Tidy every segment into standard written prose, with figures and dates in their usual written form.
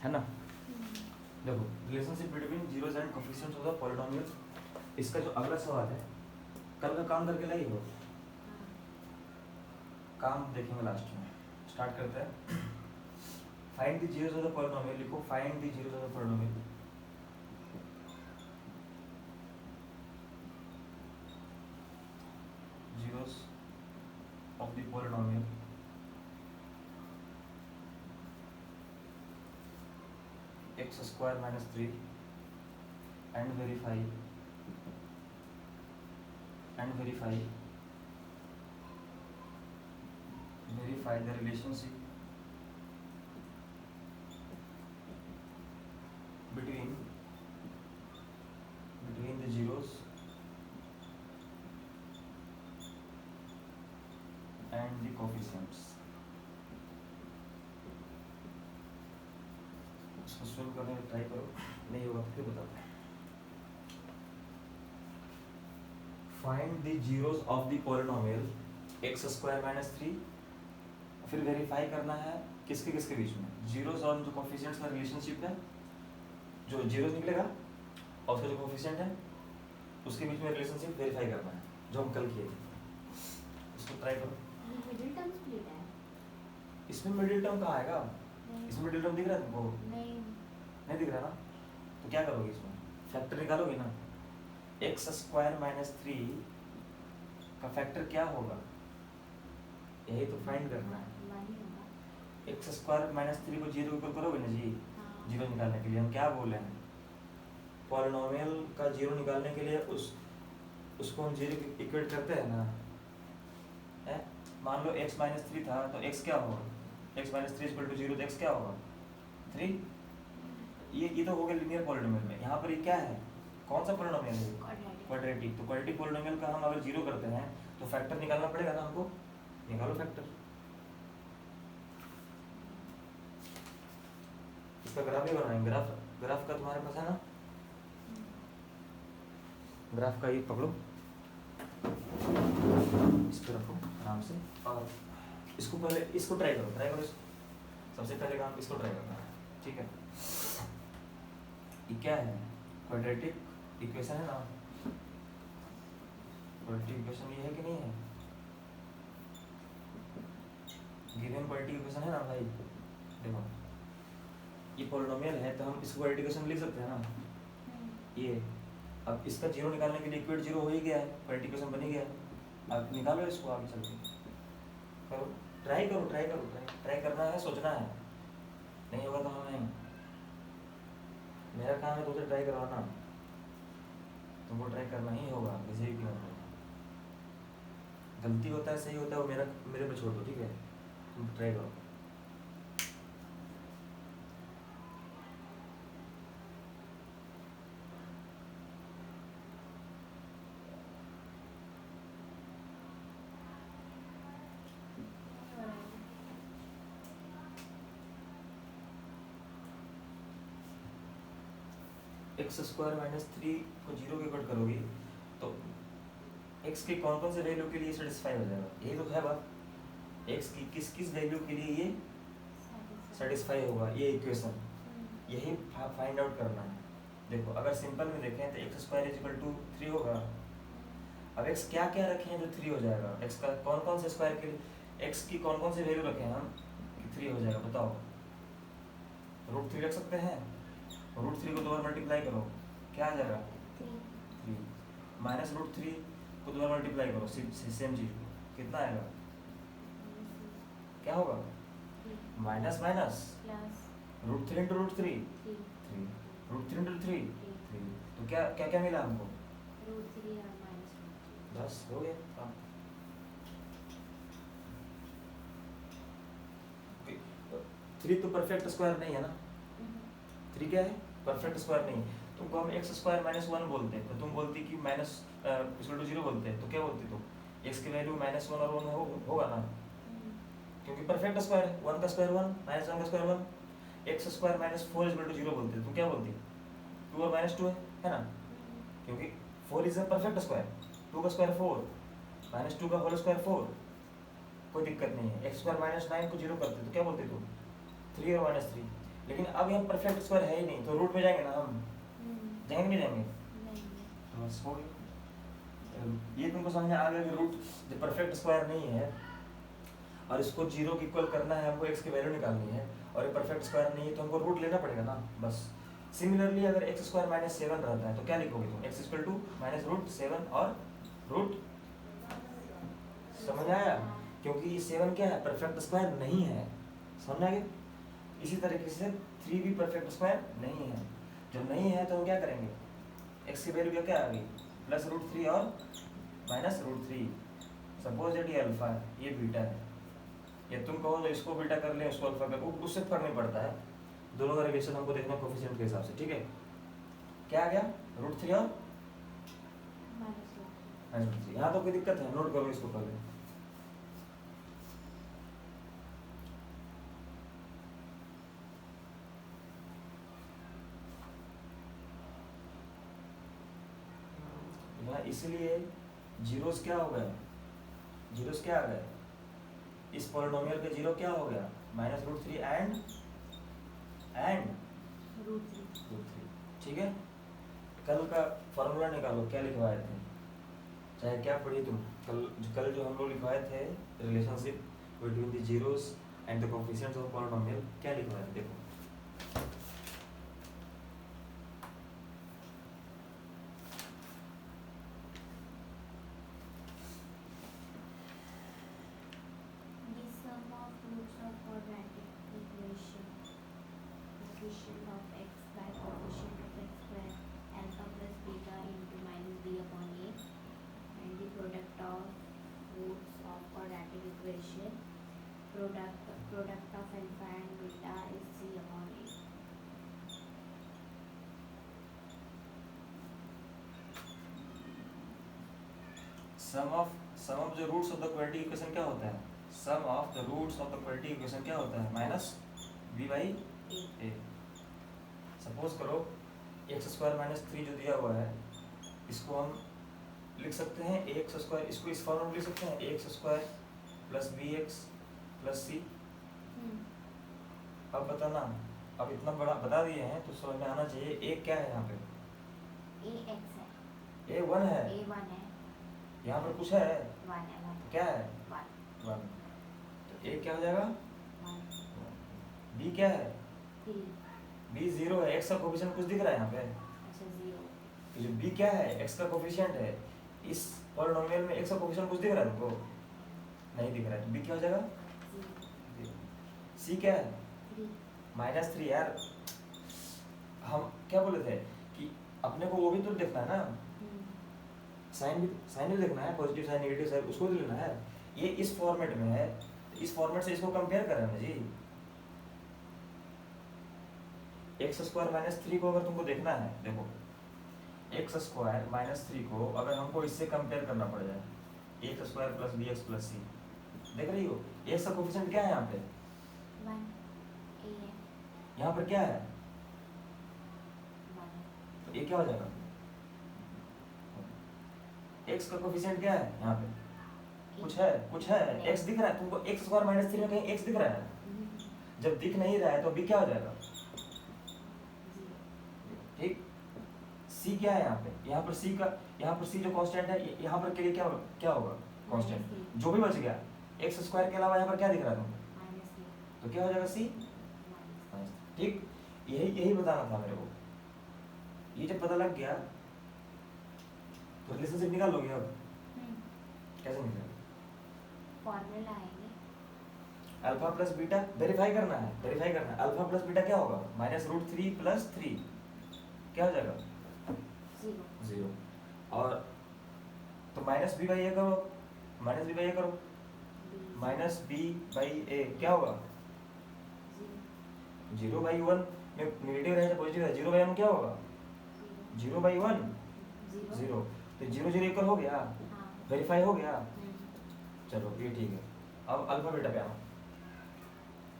है ना। देखो relationship between zeros and coefficients of the polynomial, इसका जो अगला सवाल है कल का काम करके लाई हो, काम देखेंगे लास्ट में। स्टार्ट करते हैं। Find the zeros of the polynomial, लिखो find the zeros of the polynomial. Zeros of the polynomial x square minus 3 and verify the relationship between the zeros and the coefficients। इसको solve करने में try करो, नहीं होगा तो फिर बताओ। Find the zeros of the polynomial x square minus 3, फिर वेरीफाई करना है किसके किसके बीच में, जीरोस और जो कोफिशिएंट्स का रिलेशनशिप है, जो जीरोस निकलेगा और उसका जो कोफिशिएंट है उसके बीच में रिलेशनशिप वेरीफाई करना है, जो हम कल किए थे। इसको ट्राई करो। मिडिल टर्म स्प्लिट है, इसमें मिडिल टर्म कहाँ आएगा? इसमें मिडिल टर्म दिख रहा है तुमको? नहीं दिख रहा ना, तो क्या करोगे इसमें, फैक्टर निकालोगे ना। x स्क्वायर माइनस 3 का फैक्टर क्या होगा, यही तो फाइंड करना है। x स्क्वायर माइनस 3 को जीरो इक्वल करोगे ना जी, जीरो निकालने के लिए हम क्या बोले हैं, पॉलिनोमियल का जीरो निकालने के लिए उसको हम जीरो इक्वेट करते हैं ना, है? मान लो x माइनस 3 था तो x क्या होगा, x minus 3 equal to zero, तो x क्या होगा 3। ये तो हो गया लिनियर पॉलिनोमियल में। यहाँ पर ये क्या है, कौन सा पॉलिनोमियल है, क्वाड्रेटिक। तो क्वाड्रेटिक पॉलिनोमियल का हम अगर जीरो करते हैं तो फैक्टर निकालना पड़ेगा ना हमको, निकालो फैक्टर। इसका ग्राफ ही बनाएंगे, ग्राफ का तुम्हारे पास है ना, ग्राफ का ये पकड़ो, इस पर रखो आराम से, और इसको पहले इसको ट्राई करो सबसे पहले काम इसको ट्राई करना है, ठीक है। ये क्या है, क्वाड्रेटिक इक्वेशन है ना, क्वाड्रेटिक इक्वेशन ये है कि नहीं है, गिवन क्वाड्रेटिक इक्वेशन है ना भाई। देखो ये पॉलिनोमियल है तो हम इसको क्वाड्रेटिक इक्वेशन लिख सकते हैं ना, ये। अब इसका जीरो निकालने के लिए इक्वेट जीरो हो ही गया है, क्वाड्रेटिक इक्वेशन बन ही गया है। अब निकालो इसको आगे चल के, करो ट्राई करना है, सोचना है, नहीं होगा तो हम नहीं, मेरा काम है तो उसे ट्राई करवाना, तुमको ट्राई करना ही होगा, किसी भी कीमत पर। गलती होता है सही होता है वो मेरे पे छोड़ दो, ठीक है, तुम ट्राई करो। एक्स स्क्वायर माइनस 3 को जीरो के कट करोगे तो x के कौन कौन से वैल्यू के लिए सेटिस्फाई हो जाएगा, यही तो है बात। x की किस किस वैल्यू के लिए ये सेटिस्फाई होगा, ये इक्वेशन, यही फाइंड आउट करना है। देखो अगर सिंपल में देखें तो x square is equal to 3 होगा। अब x क्या क्या रखे हैं जो 3 हो जाएगा, x का कौन कौन से स्क्वायर के लिए, x की कौन कौन से वैल्यू रखे हैं हम कि 3 हो जाएगा, बताओ। √3 रख सकते हैं, √3 को 2 बार मल्टीप्लाई करो, क्या आ जाएगा 3, माइनस √3 को 2 बार मल्टीप्लाई करो, सेम चीज कितना आएगा, क्या होगा, माइनस माइनस √3 इंटू √3 3, √3 इंटू 3 3, तो क्या क्या क्या मिला हमको, बस हो गया काम। 3 तो परफेक्ट स्क्वायर नहीं है ना, 3 क्या है, परफेक्ट स्क्वायर नहीं। तुमको हम एक्स स्क्वायर माइनस 1 बोलते हैं तो तुम बोलती कि माइनस इक्वल टू 0 बोलते हैं, तो क्या बोलती तुम, x की वैल्यू -1 और 1 होगा ना, क्योंकि परफेक्ट स्क्वायर है, 1 का स्क्वायर 1 -1 का square 1। X square minus 4 equal to 0 बोलते हैं, तुम क्या बोलती, 2 और -2 है ना, क्योंकि 4 इज अ परफेक्ट स्क्वायर, 2 का स्क्वायर 4 -2 का होल स्क्वायर 4, कोई दिक्कत नहीं है। x स्क्वायर -9 को 0 करते तो क्या बोलते तुम, 3 और -3। लेकिन अब यहाँ परफेक्ट स्क्वायर है ही नहीं, तो रूट में जाएंगे ना हम, जाएंगे नहीं जाएंगे, तो बस हो गया। ये तुमको समझ में आ गया कि रूट जब परफेक्ट स्क्वायर नहीं है और इसको जीरो की इक्वल करना है, हमको एक्स की वैल्यू निकालनी है, और ये परफेक्ट स्क्वायर नहीं है तो हमको रूट लेना पड़ेगा ना, बस। सिमिलरली अगर एक्स स्क्वायर माइनस 7 रहता है तो क्या लिखोगे तुम, x equal to minus root 7 और रूट, समझ आया? क्योंकि ये 7 क्या है, परफेक्ट स्क्वायर नहीं है, समझ आ गया? इसी तरीके से 3 भी परफेक्ट स्क्वायर नहीं है। जब नहीं है तो हम क्या करेंगे, एक्स की वैल्यू क्या आ गई, प्लस रूट 3 और माइनस रूट 3। सपोज दैट ये अल्फा है, ये बीटा है, या तुम कहो तो इसको बीटा कर लें, उसको अल्फा कर, उससे फर्क नहीं पड़ता है, दोनों का रिलेशन हमको देखना है कोफिशिएंट के हिसाब से, ठीक है? क्या आ गया, रूट 3 और माइनस रूट 3। यहाँ तो कोई दिक्कत है, नोट करो इसको पहले। इसलिए जीरोस क्या हो गया, जीरोस क्या आ गया, इस पॉलिनोमियल का जीरो क्या हो गया, माइनस रूट 3 एंड रूट 3, ठीक है? कल का फॉर्मूला निकालो, क्या लिखवाए थे, चाहे क्या पढ़ी तुम, कल जो हम लोग लिखवाए थे relationship between the zeros and the coefficients of polynomial, क्या लिखवाए थे, देखो। Product of alpha and beta is c upon a. Sum of the roots of the quadratic equation क्या होता है, sum of the roots of the quadratic equation क्या होता है, minus b by a। Suppose करो एक्स स्क्वायर माइनस 3 जो दिया हुआ है, इसको हम लिख सकते हैं एक्स स्क्वायर, इसको इस फॉर्म में लिख सकते हैं x square plus b x plus c. अब बताना, अब इतना बड़ा बता दिए हैं तो समझ में आना चाहिए ए क्या है, यहाँ पे a x है, ए 1 है, a 1 है, यहाँ पर कुछ है 1 है, 1 क्या है 1, 1, तो ए क्या हो जाएगा 1, बी क्या है 3, बी 0 है, एक्स का कोफिशिएंट कुछ दिख रहा है यहाँ पे, अच्छा 0, तो जो बी क्या है एक्स का कोफिशिएंट है, इस पॉलिनोमियल में एक्स का कोफिशिएंट कुछ दिख रहा है तुमको, नहीं दिख रहा है, तो बी क्या हो जाएगा 0, सी क्या है 3, माइनस 3। यार हम क्या बोले थे कि अपने को वो भी तो देखना है ना, साइन भी देखना है, पॉजिटिव साइन नेगेटिव साइन उसको भी लेना है। ये इस फॉर्मेट में है, तो इस फॉर्मेट से इसको कंपेयर कर रहे हैं जी। एक्स स्क्वायर माइनस 3 को अगर तुमको देखना है, देखो एक्स स्क्वायर माइनस 3 को अगर हमको इससे कंपेयर करना पड़ जाए, x square plus b x plus c, देख रही हो एक्स का कोफिशिएंट क्या है यहाँ पे 1, a है, यहाँ पर क्या है 1, तो ये क्या हो जाएगा, एक्स का कोफिशिएंट क्या है यहाँ पे कुछ है एक्स दिख रहा है तुमको, एक्स स्क्वायर माइनस 3 में कहीं एक्स दिख रहा है, जब दिख नहीं रहा है तो बी क्या हो जाएगा, ठीक। सी क्या है यहाँ पे, यहाँ पर सी जो कांस्टेंट है, यहाँ पर के लिए क्या होगा कांस्टेंट, जो भी बच गया एक्स स्क्वायर के अलावा यहाँ पर क्या दिख रहा है तुमको, तो क्या हो जाएगा सी, ठीक। यही बताना था मेरे को, ये जब पता लग गया तो रिलेशनशिप निकाल लोगे। अब कैसे निकालेंगे, फॉर्मूला आएंगे, अल्फा प्लस बीटा वेरीफाई करना है, अल्फा प्लस बीटा क्या होगा माइनस रूट 3 प्लस 3 क्या हो जाएगा 0, और तो माइनस बी बाई ए करो, माइनस बी बाई ए क्या होगा 0 बाई 1 में नेगेटिव रहे तो पॉजिटिव है, 0 बाई 1 क्या होगा 0 बाई 1 0, तो 0 0 इक्वल हो गया, वेरीफाई हो गया, चलो ये ठीक है। अब अल्फा बीटा पे आओ,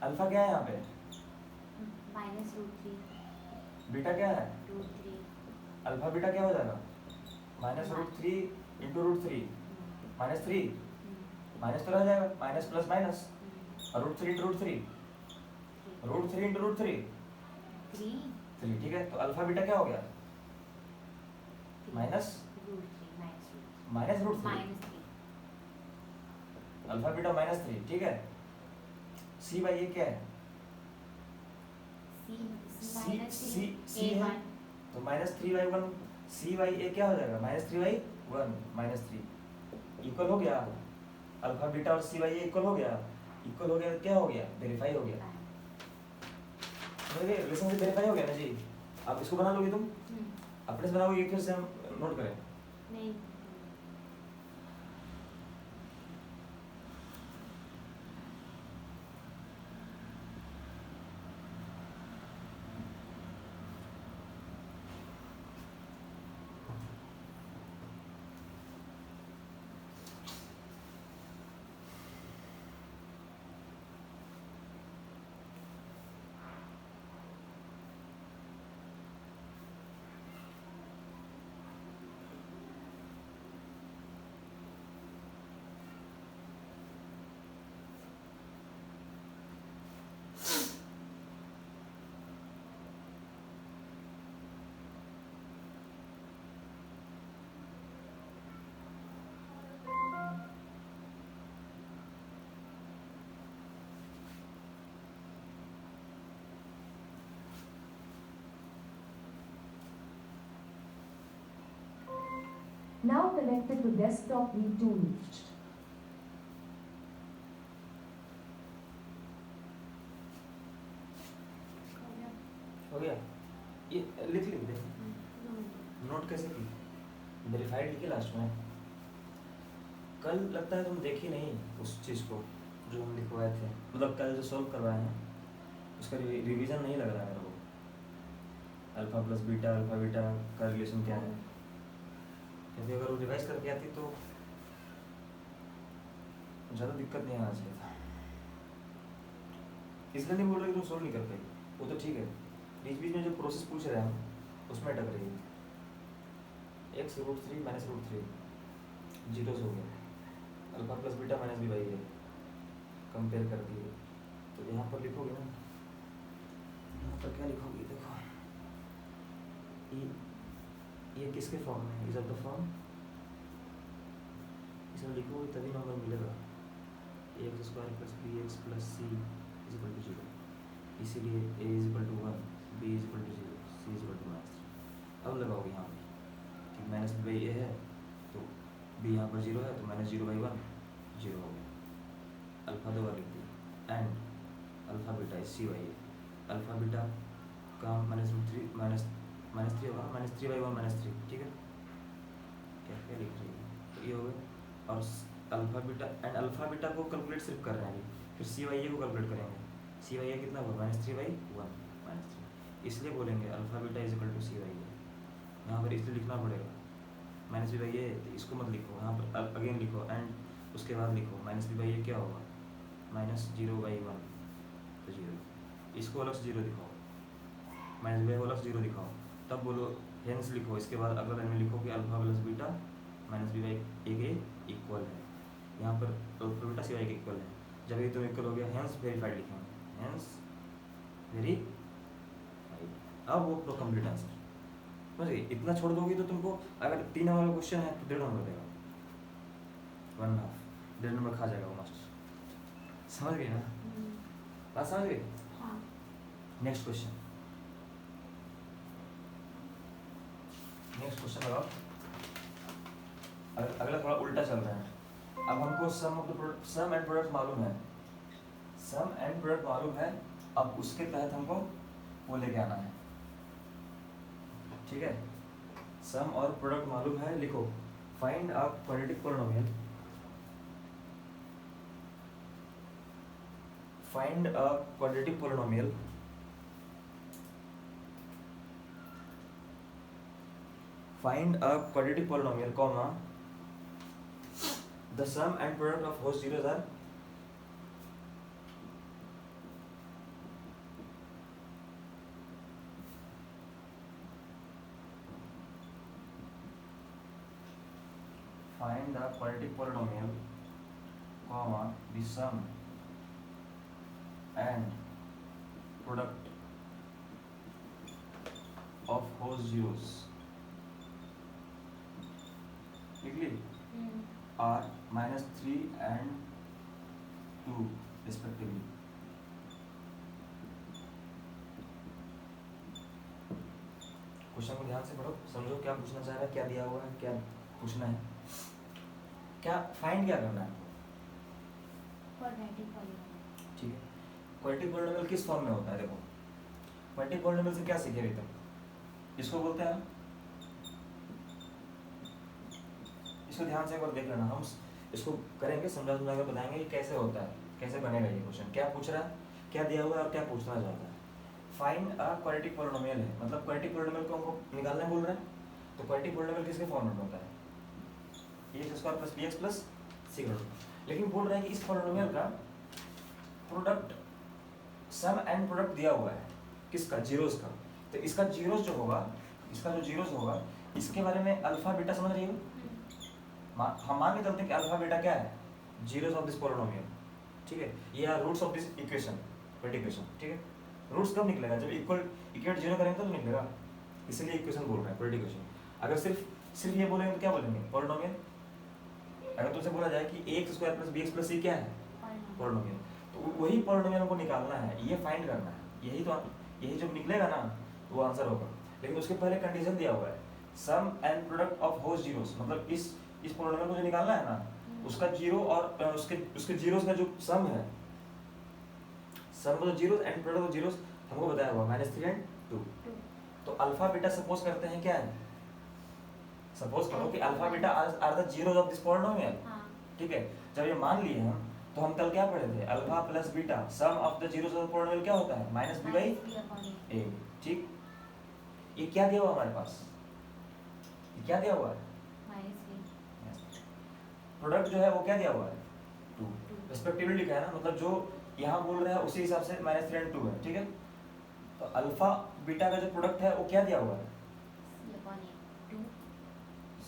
अल्फा क्या है यहाँ पे माइनस रूट 3, बीटा क्या है रूट 3, अल्फा बीटा क्या हो जाएगा minus root 3 into root 3 minus 3 minus तो रह जाएगा, माइनस प्लस माइनस, और root 3 into root 3 root 3 into root 3 3 ठीक है, तो अल्फा बीटा क्या हो गया? Minus minus root three, -3 alpha beta -3, ठीक है। सी बाई ए क्या है? सी है तो -3/1, सी बाई ए क्या हो जाएगा? -3/1 -3 इक्वल हो गया। अल्फा बीटा और सी बाई ए इक्वल हो गया, इक्वल हो गया तो क्या हो गया? वेरीफाई हो गया। रिलेशनशिप वेरीफाई हो गया ना जी। अब इसको बना लोगे तुम, अपने से बनाओगे, फिर से हम नोट करें। नहीं Now connected to desktop V2. हो गया, ये लिख दे। नोट कैसे की? वेरीफाइड लिखे लास्ट में। कल लगता है तुम देखी नहीं उस चीज़ को जो हम लिखवाए थे, मतलब कल जो सॉल्व करवाए हैं उसका रिवीजन नहीं लग रहा है मेरे को। Alpha plus beta, alpha beta का रिलेशन क्या है, क्योंकि अगर वो रिवाइज करके आती तो ज़्यादा दिक्कत नहीं आना चाहिए था। इसलिए नहीं बोल रहे कि तुम सोल्व नहीं कर पाई, वो तो ठीक है। बीच बीच में जो प्रोसेस पूछ रहे हैं हम उसमें अटक रही है। x√3 -√3 जीरो से हो गया, alpha plus beta minus B by A compare कर दिए। तो यहाँ पर लिखोगे ना, यहाँ पर क्या लिखोगे? देखो ये किसके फॉर्म में है? इज ऑफ द फॉर्म, इसमें लिखोगे तभी नंबर मिलेगा। ax² + bx + c = 0, इसीलिए a = 1, b = 0, c = -3। अब लगाओगे यहाँ पर कि माइनस बी बाई ए है तो b यहाँ पर 0 है तो -0/1 0 हो गया। अल्फा दो बार लिख दिया and alpha beta C by A, alpha beta का -√3 -3 होगा, -3/1 -3, ठीक है। क्या क्या लिख रही है? तो ये हो गया। और alpha beta and alpha beta को कैलकुलेट सिर्फ कर रहे हैं, फिर सी बाई ए को कैलकुलेट करेंगे। सी बाई ए कितना होगा? -3/1 -3, इसलिए बोलेंगे अल्फा बीटा = सी बाई ए। यहाँ पर इसलिए लिखना पड़ेगा माइनस बी बाई ए, तो इसको मत लिखो, यहाँ पर अगेन लिखो एंड उसके बाद लिखो माइनस बी बाई ए क्या होगा? -0/1 तो 0, इसको अलग से 0 दिखाओ, माइनस बी बाई को अलग से 0 दिखाओ, तब बोलो हेंस लिखो। इसके बाद अगला लाइन में लिखो कि alpha plus beta minus B by a के इक्वल है। यहाँ पर अल्फा बीटा सी बाई के इक्वल है। जब ये तो इक्वल हो गया, हेंस वेरीफाइड लिखेंगे, हेंस वेरीफाइड। अब वो तो कंप्लीट आंसर। समझ गए? इतना छोड़ दोगे तो तुमको अगर 3 नंबर का क्वेश्चन है तो 1.5 नंबर देगा, 1.5 1.5 नंबर खा जाएगा वो मास्टर। समझ गए ना बात? समझ गए? हाँ नेक्स्ट क्वेश्चन, नेक्स्ट क्वेश्चन लगाओ। अगला थोड़ा उल्टा चल रहा है। अब हमको सम एंड प्रोडक्ट मालूम है, सम एंड प्रोडक्ट मालूम है। अब उसके तहत हमको वो लेके आना है, ठीक है। सम और प्रोडक्ट मालूम है, लिखो find a quadratic polynomial, find a quadratic polynomial find a quadratic polynomial comma the sum and product of whose zeros are find the quadratic polynomial comma the sum and product of whole zeros लिख ली are -3 and 2 respectively. Question को ध्यान से पढ़ो, समझो क्या पूछना चाह रहा है, क्या दिया हुआ है, क्या पूछना है, क्या फाइंड क्या करना है। Quadratic polynomial. ठीक है, क्वाड्रेटिक पॉलीनॉमियल किस फॉर्म में होता है? देखो क्वाड्रेटिक पॉलीनॉमियल से क्या सीखे अभी तक, इसको बोलते हैं, इसको ध्यान से एक बार देख लेना, हम इसको करेंगे, समझा समझा कर बताएंगे ये कैसे होता है, कैसे बनेगा ये क्वेश्चन, क्या पूछ रहा है, क्या दिया हुआ है और क्या पूछना चाहता है। फाइंड अ क्वाड्रेटिक पॉलीनॉमियल है, मतलब क्वाड्रेटिक पॉलीनॉमियल को हमको निकालना बोल रहा है, तो क्वाड्रेटिक पॉलीनॉमियल किसके फॉर्म में होता है? ax² + bx + c²। लेकिन बोल रहा है कि इस पॉलीनॉमियल का प्रोडक्ट, सम एंड प्रोडक्ट दिया हुआ है, किसका? जीरोस का। तो इसका जीरोस जो होगा, इसका जो जीरोस होगा, इसके बारे में अल्फा बीटा समझ रही हो? हम मान के चलते हैं कि अल्फा बीटा क्या है? Zeros of this polynomial. ठीक है, ये are roots of this equation, quadratic equation. ठीक है, रूट्स कब निकलेगा? जब इक्वल जीरो करेंगे तो निकलेगा, इसलिए इक्वेशन बोल रहे हैं क्वाड्रेटिक इक्वेशन। अगर सिर्फ ये बोलेंगे तो क्या बोलेंगे? पॉलीनॉमियल। अगर तुमसे बोला जाए कि ax² + bx + c क्या है? पॉलीनॉमियल। तो वही पॉलीनॉमियल हमको निकालना है, ये फाइंड करना है, यही जब निकलेगा ना वो आंसर होगा। लेकिन उसके पहले कंडीशन दिया हुआ है, sum and product of whole zeros, मतलब इस पॉलीनॉमियल को जो निकालना है ना, उसका जीरो और उसके जीरोस का जो सम है, sum of the zeros and product of zeros हमको बताया हुआ -3 and 2। तो अल्फा बीटा सपोज करते हैं क्या है, सपोज करो कि alpha beta are the zeros of this polynomial. ठीक है, जब ये मान लिए हम कल क्या पढ़े थे? Alpha plus beta some of the zeros of the polynomial क्या होता है? -b/a। ठीक, ये क्या दिया हुआ हमारे पास? ये क्या दिया हुआ है? प्रोडक्ट जो है वो क्या दिया हुआ है? 2 रिस्पेक्टिवली लिखा है ना, मतलब जो यहाँ बोल रहे हैं उसी हिसाब से -3 and 2 है। ठीक है, तो अल्फा बीटा का जो प्रोडक्ट है वो क्या दिया हुआ है?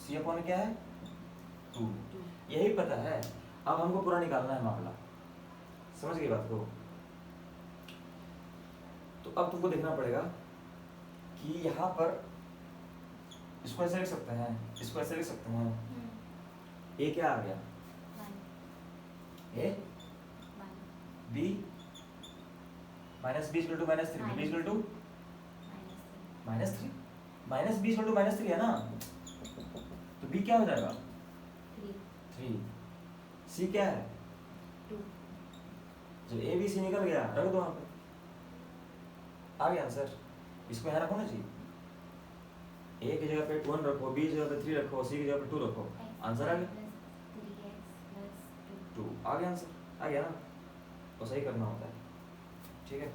c/2 क्या है? 2। यही पता है, अब हमको पूरा निकालना है मामला, समझ गई बात को? तो अब तुमको देखना पड़ेगा कि यहाँ पर इसको ऐसे लिख सकते हैं, इसको ऐसे लिख सकते हैं, ए क्या आ गया? A B -b = -3, b = -3 -b = -3 है ना, तो b क्या हो जाएगा? 3। c क्या है? 2। जब a b c निकल गया रख दो वहाँ पे, आ गया आंसर। इसको यहाँ रखो ना जी, a की जगह पे 1 रखो, b की जगह पे 3 रखो, c की जगह पे 2 रखो, आंसर आ गया 2। आ गया आंसर, आ गया ना, तो सही करना होता है। ठीक है,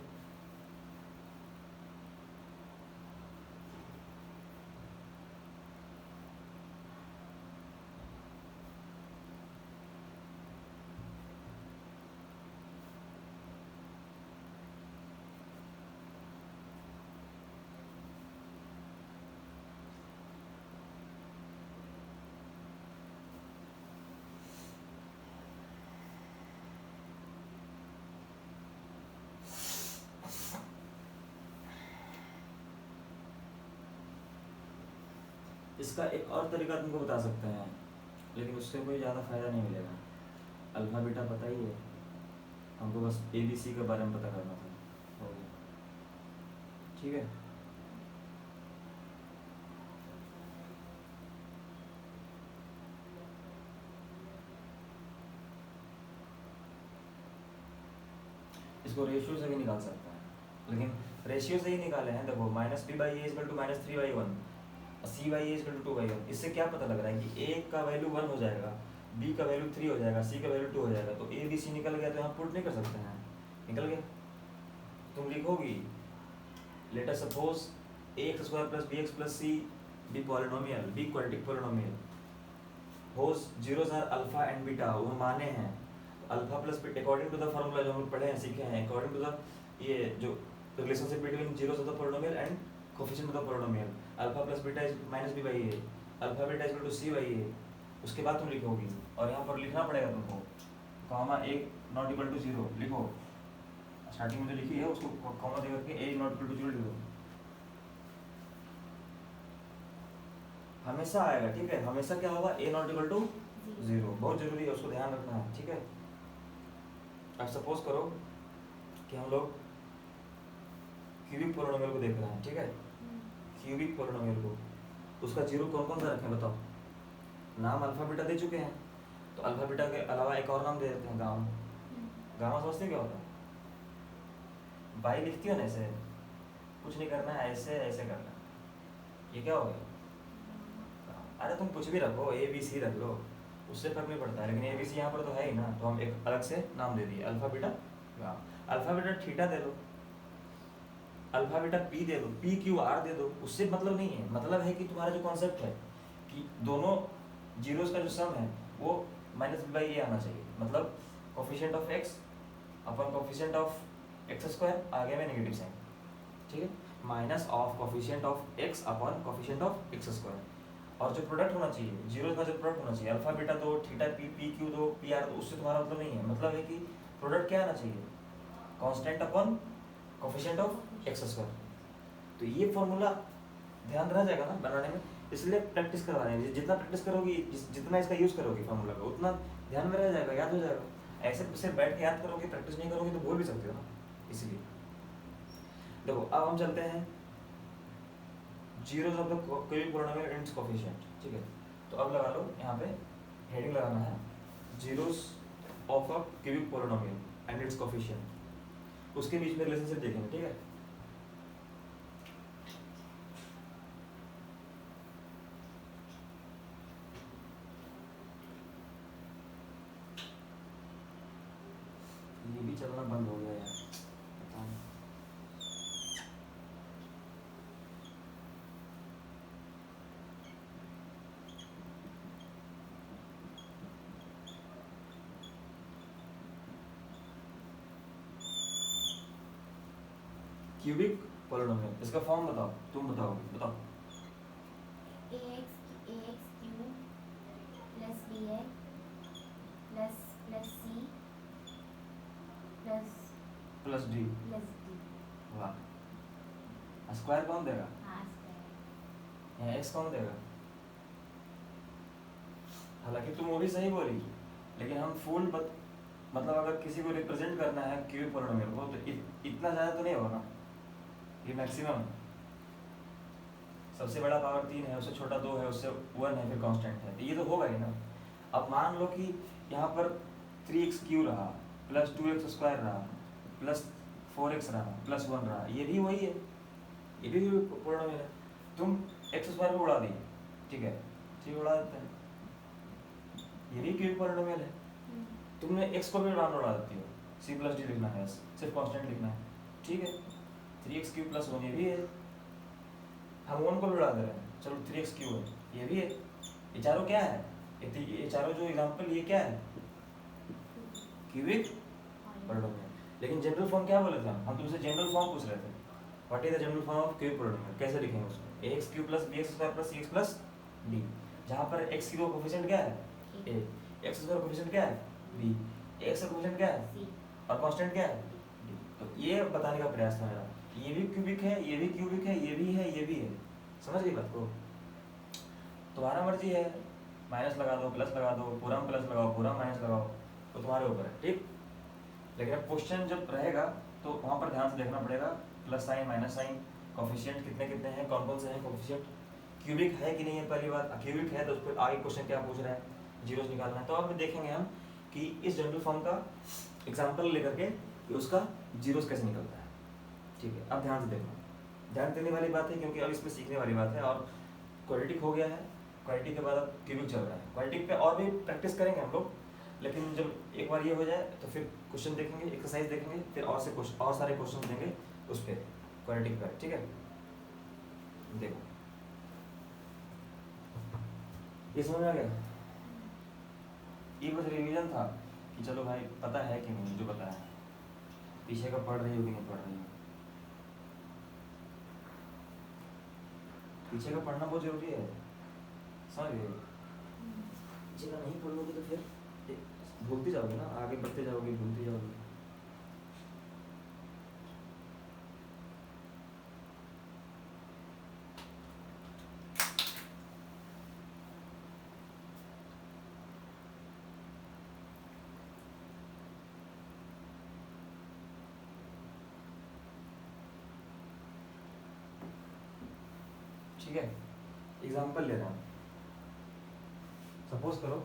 इसका एक और तरीका तुमको बता सकते हैं, लेकिन उससे कोई ज़्यादा फायदा नहीं मिलेगा। अल्फा बीटा पता ही है हमको, बस ए बी सी के बारे में पता करना था, हो गया। ठीक है, इसको रेशियो से भी निकाल सकते हैं, लेकिन रेशियो से ही निकाले हैं। देखो -b/a = -3/1, c/a = 2/1। इससे क्या पता लग रहा है कि a का वैल्यू 1 हो जाएगा, b का वैल्यू 3 हो जाएगा, c का वैल्यू 2 हो जाएगा। तो a b c निकल गया, तो यहाँ पुट नहीं कर सकते हैं, निकल गया। तुम लिखोगी let us suppose ax² + bx + c be polynomial, be quadratic polynomial whose zeros are alpha and beta, वो माने हैं alpha plus beta according to the formula जो हम पढ़े हैं, सीखे हैं, अकॉर्डिंग टू द ये जो relationship between zeros of the polynomial and coefficient of the polynomial, alpha plus beta is -b/a, alpha beta is c/a। उसके बाद तुम लिखोगी, और यहाँ पर लिखना पड़ेगा तुमको, कॉमा a ≠ 0 लिखो, स्टार्टिंग में जो लिखी है उसको कॉमा दे करके a ≠ 0 लिखो। हमेशा आएगा, ठीक है, हमेशा क्या होगा, a not equal to zero. Zero, बहुत जरूरी है, उसको ध्यान रखना है, ठीक है। अब सपोज करो कि हम लोग क्यूबिक पोलिनोमियल को देख रहे हैं, ठीक है, क्यूबिक पोलिनोमियल को, उसका जीरो कौन कौन सा रखें बताओ। नाम अल्फा बीटा दे चुके हैं, तो अल्फा बीटा के अलावा एक और नाम दे देते हैं, गामा। गामा समझते हो क्या होता है? बाई लिखती हो ना ऐसे, कुछ नहीं करना है, ऐसे ऐसे करना है, ये क्या हो गया? अरे तुम कुछ भी रखो, ए बी सी रख लो, उससे फर्क नहीं पड़ता है, लेकिन ए बी सी यहाँ पर तो है ही ना, तो हम एक अलग से नाम दे दिए, alpha beta gamma. Alpha beta theta दे दो, अल्फा बीटा पी दे दो, पी क्यू आर दे दो, उससे मतलब नहीं है, मतलब है कि तुम्हारा जो कॉन्सेप्ट है कि दोनों जीरोस का जो सम है वो माइनस बी बाई ए आना चाहिए, मतलब coefficient of x upon coefficient of x square, आगे में नेगेटिव साइन, ठीक है, minus of coefficient of x upon coefficient of x square, और जो प्रोडक्ट होना चाहिए जीरो का, जो प्रोडक्ट होना चाहिए अल्फा बीटा दो, थीटा पी, पी क्यू दो, पी आर दो, उससे तुम्हारा मतलब नहीं है, मतलब है कि प्रोडक्ट क्या आना चाहिए, constant upon coefficient of x square. तो ये फॉर्मूला ध्यान रह जाएगा ना बनाने में, इसलिए प्रैक्टिस करवा रहे हैं, जितना प्रैक्टिस करोगी, जितना इसका यूज करोगे फॉर्मूला का, उतना ध्यान में रह जाएगा, याद हो जाएगा। ऐसे सिर्फ बैठ के याद करोगे, प्रैक्टिस नहीं करोगे तो भूल भी सकते हो ना, इसलिए देखो अब हम चलते हैं zeros of the cubic polynomial and it's coefficient, ठीक है। तो अब लगा लो यहाँ पे हेडिंग लगाना है, zeros of a cubic polynomial and it's coefficient, उसके बीच में रिलेशनशिप देखेंगे, ठीक है। ये भी चलना बंद हो गया यार, पता नहीं। क्यूबिक पोलिनोमियल, इसका फॉर्म बताओ, तुम बताओगे, बताओ। ax cube plus bx plus plus c plus plus D, plus d। वाह। स्क्वायर कौन देगा? हाँ स्क्वायर। यहाँ एक्स कौन देगा? हालांकि तुम वो भी सही बोली, लेकिन हम फुल मतलब अगर किसी को रिप्रेजेंट करना है क्यूबिक पोलिनोमियल को, तो इतना ज़्यादा तो नहीं होगा ना, ये मैक्सिमम है। सबसे बड़ा पावर 3 है, उससे छोटा 2 है, उससे 1 है, फिर कांस्टेंट है, तो ये तो होगा ही ना। अब मान लो कि यहाँ पर 3x क्यू रहा, प्लस 2x स्क्वायर रहा, प्लस 4x रहा, प्लस 1 रहा, ये भी वही है, ये भी पोलिनोमियल है। तुम x स्क्वायर को उड़ा दिए, ठीक है, ठीक उड़ा देते हैं, ये भी क्यूबिक पोलिनोमियल है। तुमने x को भी उड़ा देती हो, c प्लस डी लिखना है, सिर्फ कांस्टेंट लिखना है, ठीक है। 3x क्यू प्लस 1 ये भी है, हम 1 को भी उड़ा दे रहे हैं, चलो 3x क्यू है, ये भी है। ये चारों क्या है, ये चारों जो एग्जांपल, ये क्या है, क्यूबिक पोलिनोमियल। लेकिन जनरल फॉर्म क्या बोले थे हम तुमसे जनरल फॉर्म पूछ रहे थे, what is the general form of cubic polynomial, कैसे लिखेंगे उसको, ax Q plus bx square plus cx plus d, जहाँ पर x की कोफिशिएंट क्या है a, x स्क्वायर कोफिशिएंट क्या है b, x का कोफिशिएंट क्या है c और कांस्टेंट क्या है d। तो ये बताने का प्रयास था मेरा, ये भी क्यूबिक है, ये भी क्यूबिक है, ये भी है, ये भी है, समझ गई बात को। तुम्हारा मर्जी है, माइनस लगा दो, प्लस लगा दो, पूरा में प्लस लगाओ, पूरा माइनस लगाओ, तो तुम्हारे ऊपर है, ठीक। लेकिन अब क्वेश्चन जब रहेगा तो वहाँ पर ध्यान से देखना पड़ेगा, plus sign minus sign, coefficient कितने कितने हैं, कौन कौन से हैं कोफिशिएंट, क्यूबिक है कि नहीं है, पहली बात क्यूबिक है तो उस पर आगे क्वेश्चन क्या पूछ रहा है, जीरोस निकालना है। तो अब देखेंगे हम कि इस जनरल फॉर्म का एग्जाम्पल लेकर के कि उसका जीरोस कैसे निकलता है, ठीक है। अब ध्यान से देखना, ध्यान देने वाली बात है, क्योंकि अब इसमें सीखने वाली बात है, और क्वाड्रेटिक हो गया है, क्वाड्रेटिक के बाद अब क्यूबिक चल रहा है, क्वाड्रेटिक पे और भी प्रैक्टिस करेंगे हम लोग, लेकिन जब एक बार ये हो जाए तो फिर क्वेश्चन देखेंगे, एक्सरसाइज देखेंगे, फिर और सारे क्वेश्चन देंगे उस पर, क्वाड्रेटिक पर, ठीक है। देखो ये समझ में आ गया, ये बस रिवीजन था कि चलो भाई पता है कि नहीं, जो बताया है पीछे का पढ़ रही हो कि नहीं पढ़ रही हो, पीछे का पढ़ना बहुत जरूरी है, समझ गए। पीछे का नहीं पढ़ोगे तो फिर भूलती जाओगे ना, आगे बढ़ते जाओगे भूलते जाओगे। ठीक है, एग्जाम्पल ले रहा हूँ। सपोज करो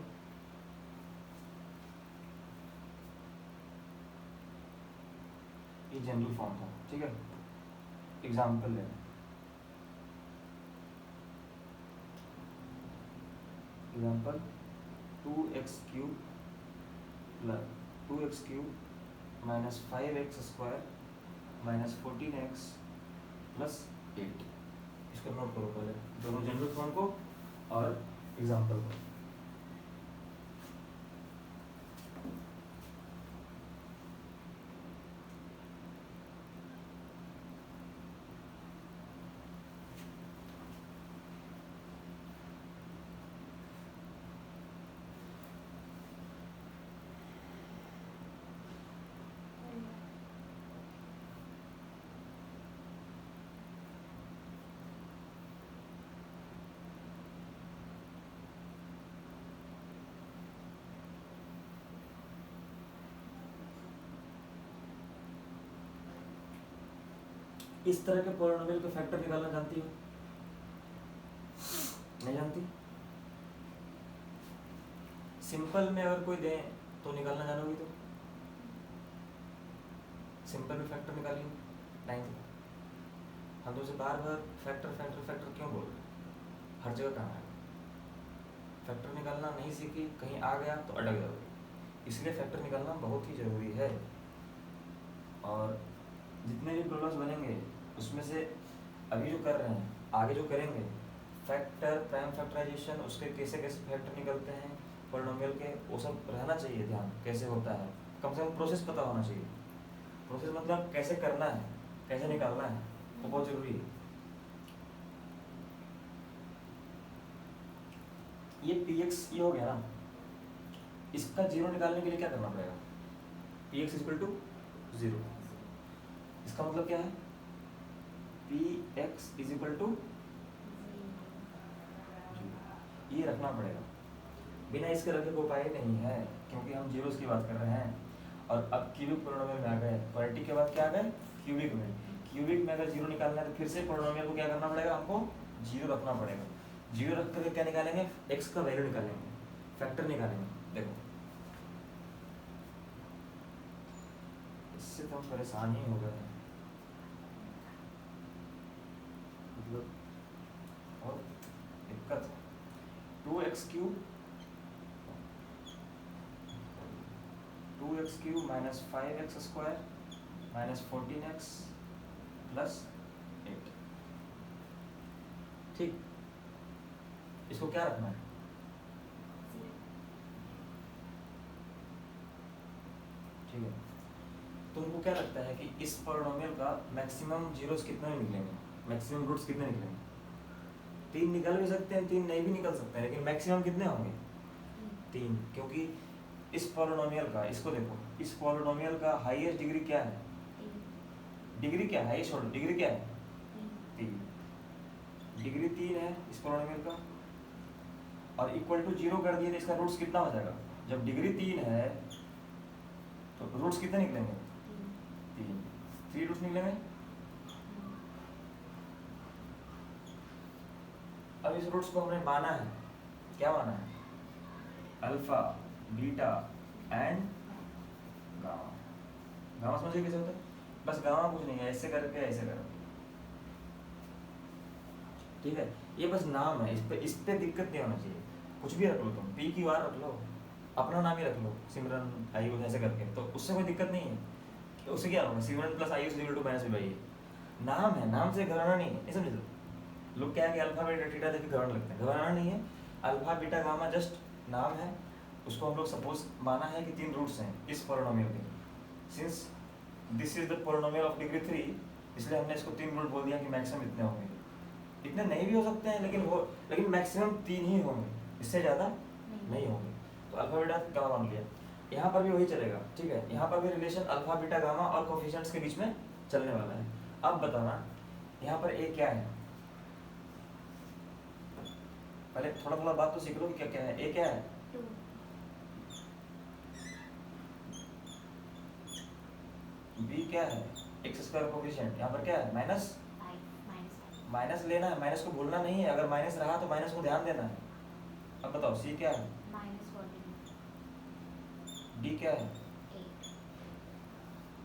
ये जनरल फॉर्म था, ठीक है, एग्जाम्पल ले रहा हूँ। Example 2x³ minus 5x² minus 14x plus 8। इसको नोट करो पहले, दोनों जनरल फॉर्म को और एग्जाम्पल को। इस तरह के पॉलिनोमियल के फैक्टर निकालना जानती हो? नहीं जानती? सिंपल में अगर कोई दे तो निकालना जानोगी? तो सिंपल में फैक्टर निकालिए, 9। हम तुमसे बार बार फैक्टर फैक्टर फैक्टर क्यों बोल रहे? हर जगह कहाँ है फैक्टर निकालना? नहीं सीखी, कहीं आ गया तो अटक जाओगे। इसलिए फैक्टर निकालना बहुत ही जरूरी है। और जितने भी प्रॉब्लम्स बनेंगे उसमें से अभी जो कर रहे हैं, आगे जो करेंगे, फैक्टर, प्राइम फैक्टराइजेशन, उसके कैसे कैसे फैक्टर निकलते हैं पॉलिनोमियल के, वो सब रहना चाहिए ध्यान, कैसे होता है। कम से कम प्रोसेस पता होना चाहिए। प्रोसेस मतलब कैसे करना है, कैसे निकालना है, वो बहुत जरूरी है। ये px ये हो गया ना, इसका जीरो निकालने के लिए क्या करना पड़ेगा? px = 0। इसका मतलब क्या है? px = ये रखना पड़ेगा। बिना इसके रखे कोई उपाय नहीं है, क्योंकि हम जीरोस की बात कर रहे हैं। और अब क्यूबिक पॉलिनोमियल में आ गए, क्वाड्रेटिक के बाद क्या आ गए? क्यूबिक में। क्यूबिक में अगर जीरो निकालना है तो फिर से पॉलिनोमियल को क्या करना पड़ेगा? हमको जीरो रखना पड़ेगा। जीरो रख करके क्या निकालेंगे? x का वैल्यू निकालेंगे, फैक्टर निकालेंगे। देखो इससे तो हम परेशान ही हो गए हैं, मतलब और दिक्कत। 2x³ minus 5x² minus 14x plus 8। ठीक, इसको क्या रखना है? ठीक है, तुमको क्या लगता है कि इस पॉलिनोमियल का मैक्सिमम जीरोस कितने निकलेंगे? मैक्सिमम रूट्स कितने निकलेंगे? 3 निकल भी सकते हैं, 3 नहीं भी निकल सकते हैं, लेकिन मैक्सिमम कितने होंगे? 3। क्योंकि इस पॉलिनोमियल का, इसको देखो, इस पॉलिनोमियल का हाईएस्ट डिग्री क्या है? डिग्री क्या है? हाईएस्ट ऑर्डर डिग्री क्या है? 3। डिग्री 3 है इस पॉलिनोमियल का, और इक्वल टू 0 कर दिए तो इसका रूट्स कितना हो जाएगा? जब डिग्री 3 है तो रूट्स कितने निकलेंगे? 3 रूट्स निकलेंगे। अब इस रूट्स को हमने माना है, क्या माना है? Alpha, beta and gamma. Gamma समझिए कैसे होता है? बस गामा कुछ नहीं है, ऐसे करके ऐसे करो, ठीक है। ये बस नाम है, इस पे दिक्कत नहीं होना चाहिए। कुछ भी रख लो तुम, पी की बार रख लो, अपना नाम ही रख लो, सिमरन आयुष ऐसे करके, तो उससे कोई दिक्कत नहीं है। उससे क्या होगा? सिमरन प्लस आयुष = -b/a। नाम है, नाम से घबराना नहीं है, नहीं समझे? लोग क्या है कि अल्फा बीटा थीटा देख के घबराने लगते हैं, घबराना नहीं है। अल्फा बीटा गामा जस्ट नाम है। उसको हम लोग सपोज माना है कि 3 रूट्स हैं इस पॉलिनोमियल के। Since this is the polynomial of degree 3, इसलिए हमने इसको 3 रूट बोल दिया कि मैक्सिमम इतने होंगे। इतने नहीं भी हो सकते हैं, लेकिन मैक्सिमम 3 ही होंगे, इससे ज़्यादा नहीं होंगे। तो अल्फा बीटा गामा मान लिया। यहाँ पर भी वही चलेगा, ठीक है। यहाँ पर भी रिलेशन अल्फा बीटा गामा और कोफिशिएंट्स के बीच में चलने वाला है। अब बताना यहाँ पर ए क्या है? पहले थोड़ा थोड़ा बात तो सीख लो कि क्या क्या है। ए क्या है? 2। बी क्या है? x² कोफिशिएंट, यहाँ पर क्या है? -5। माइनस लेना है, माइनस को भूलना नहीं है, अगर माइनस रहा तो माइनस को ध्यान देना है। अब बताओ सी क्या है, -42 डी क्या है, 8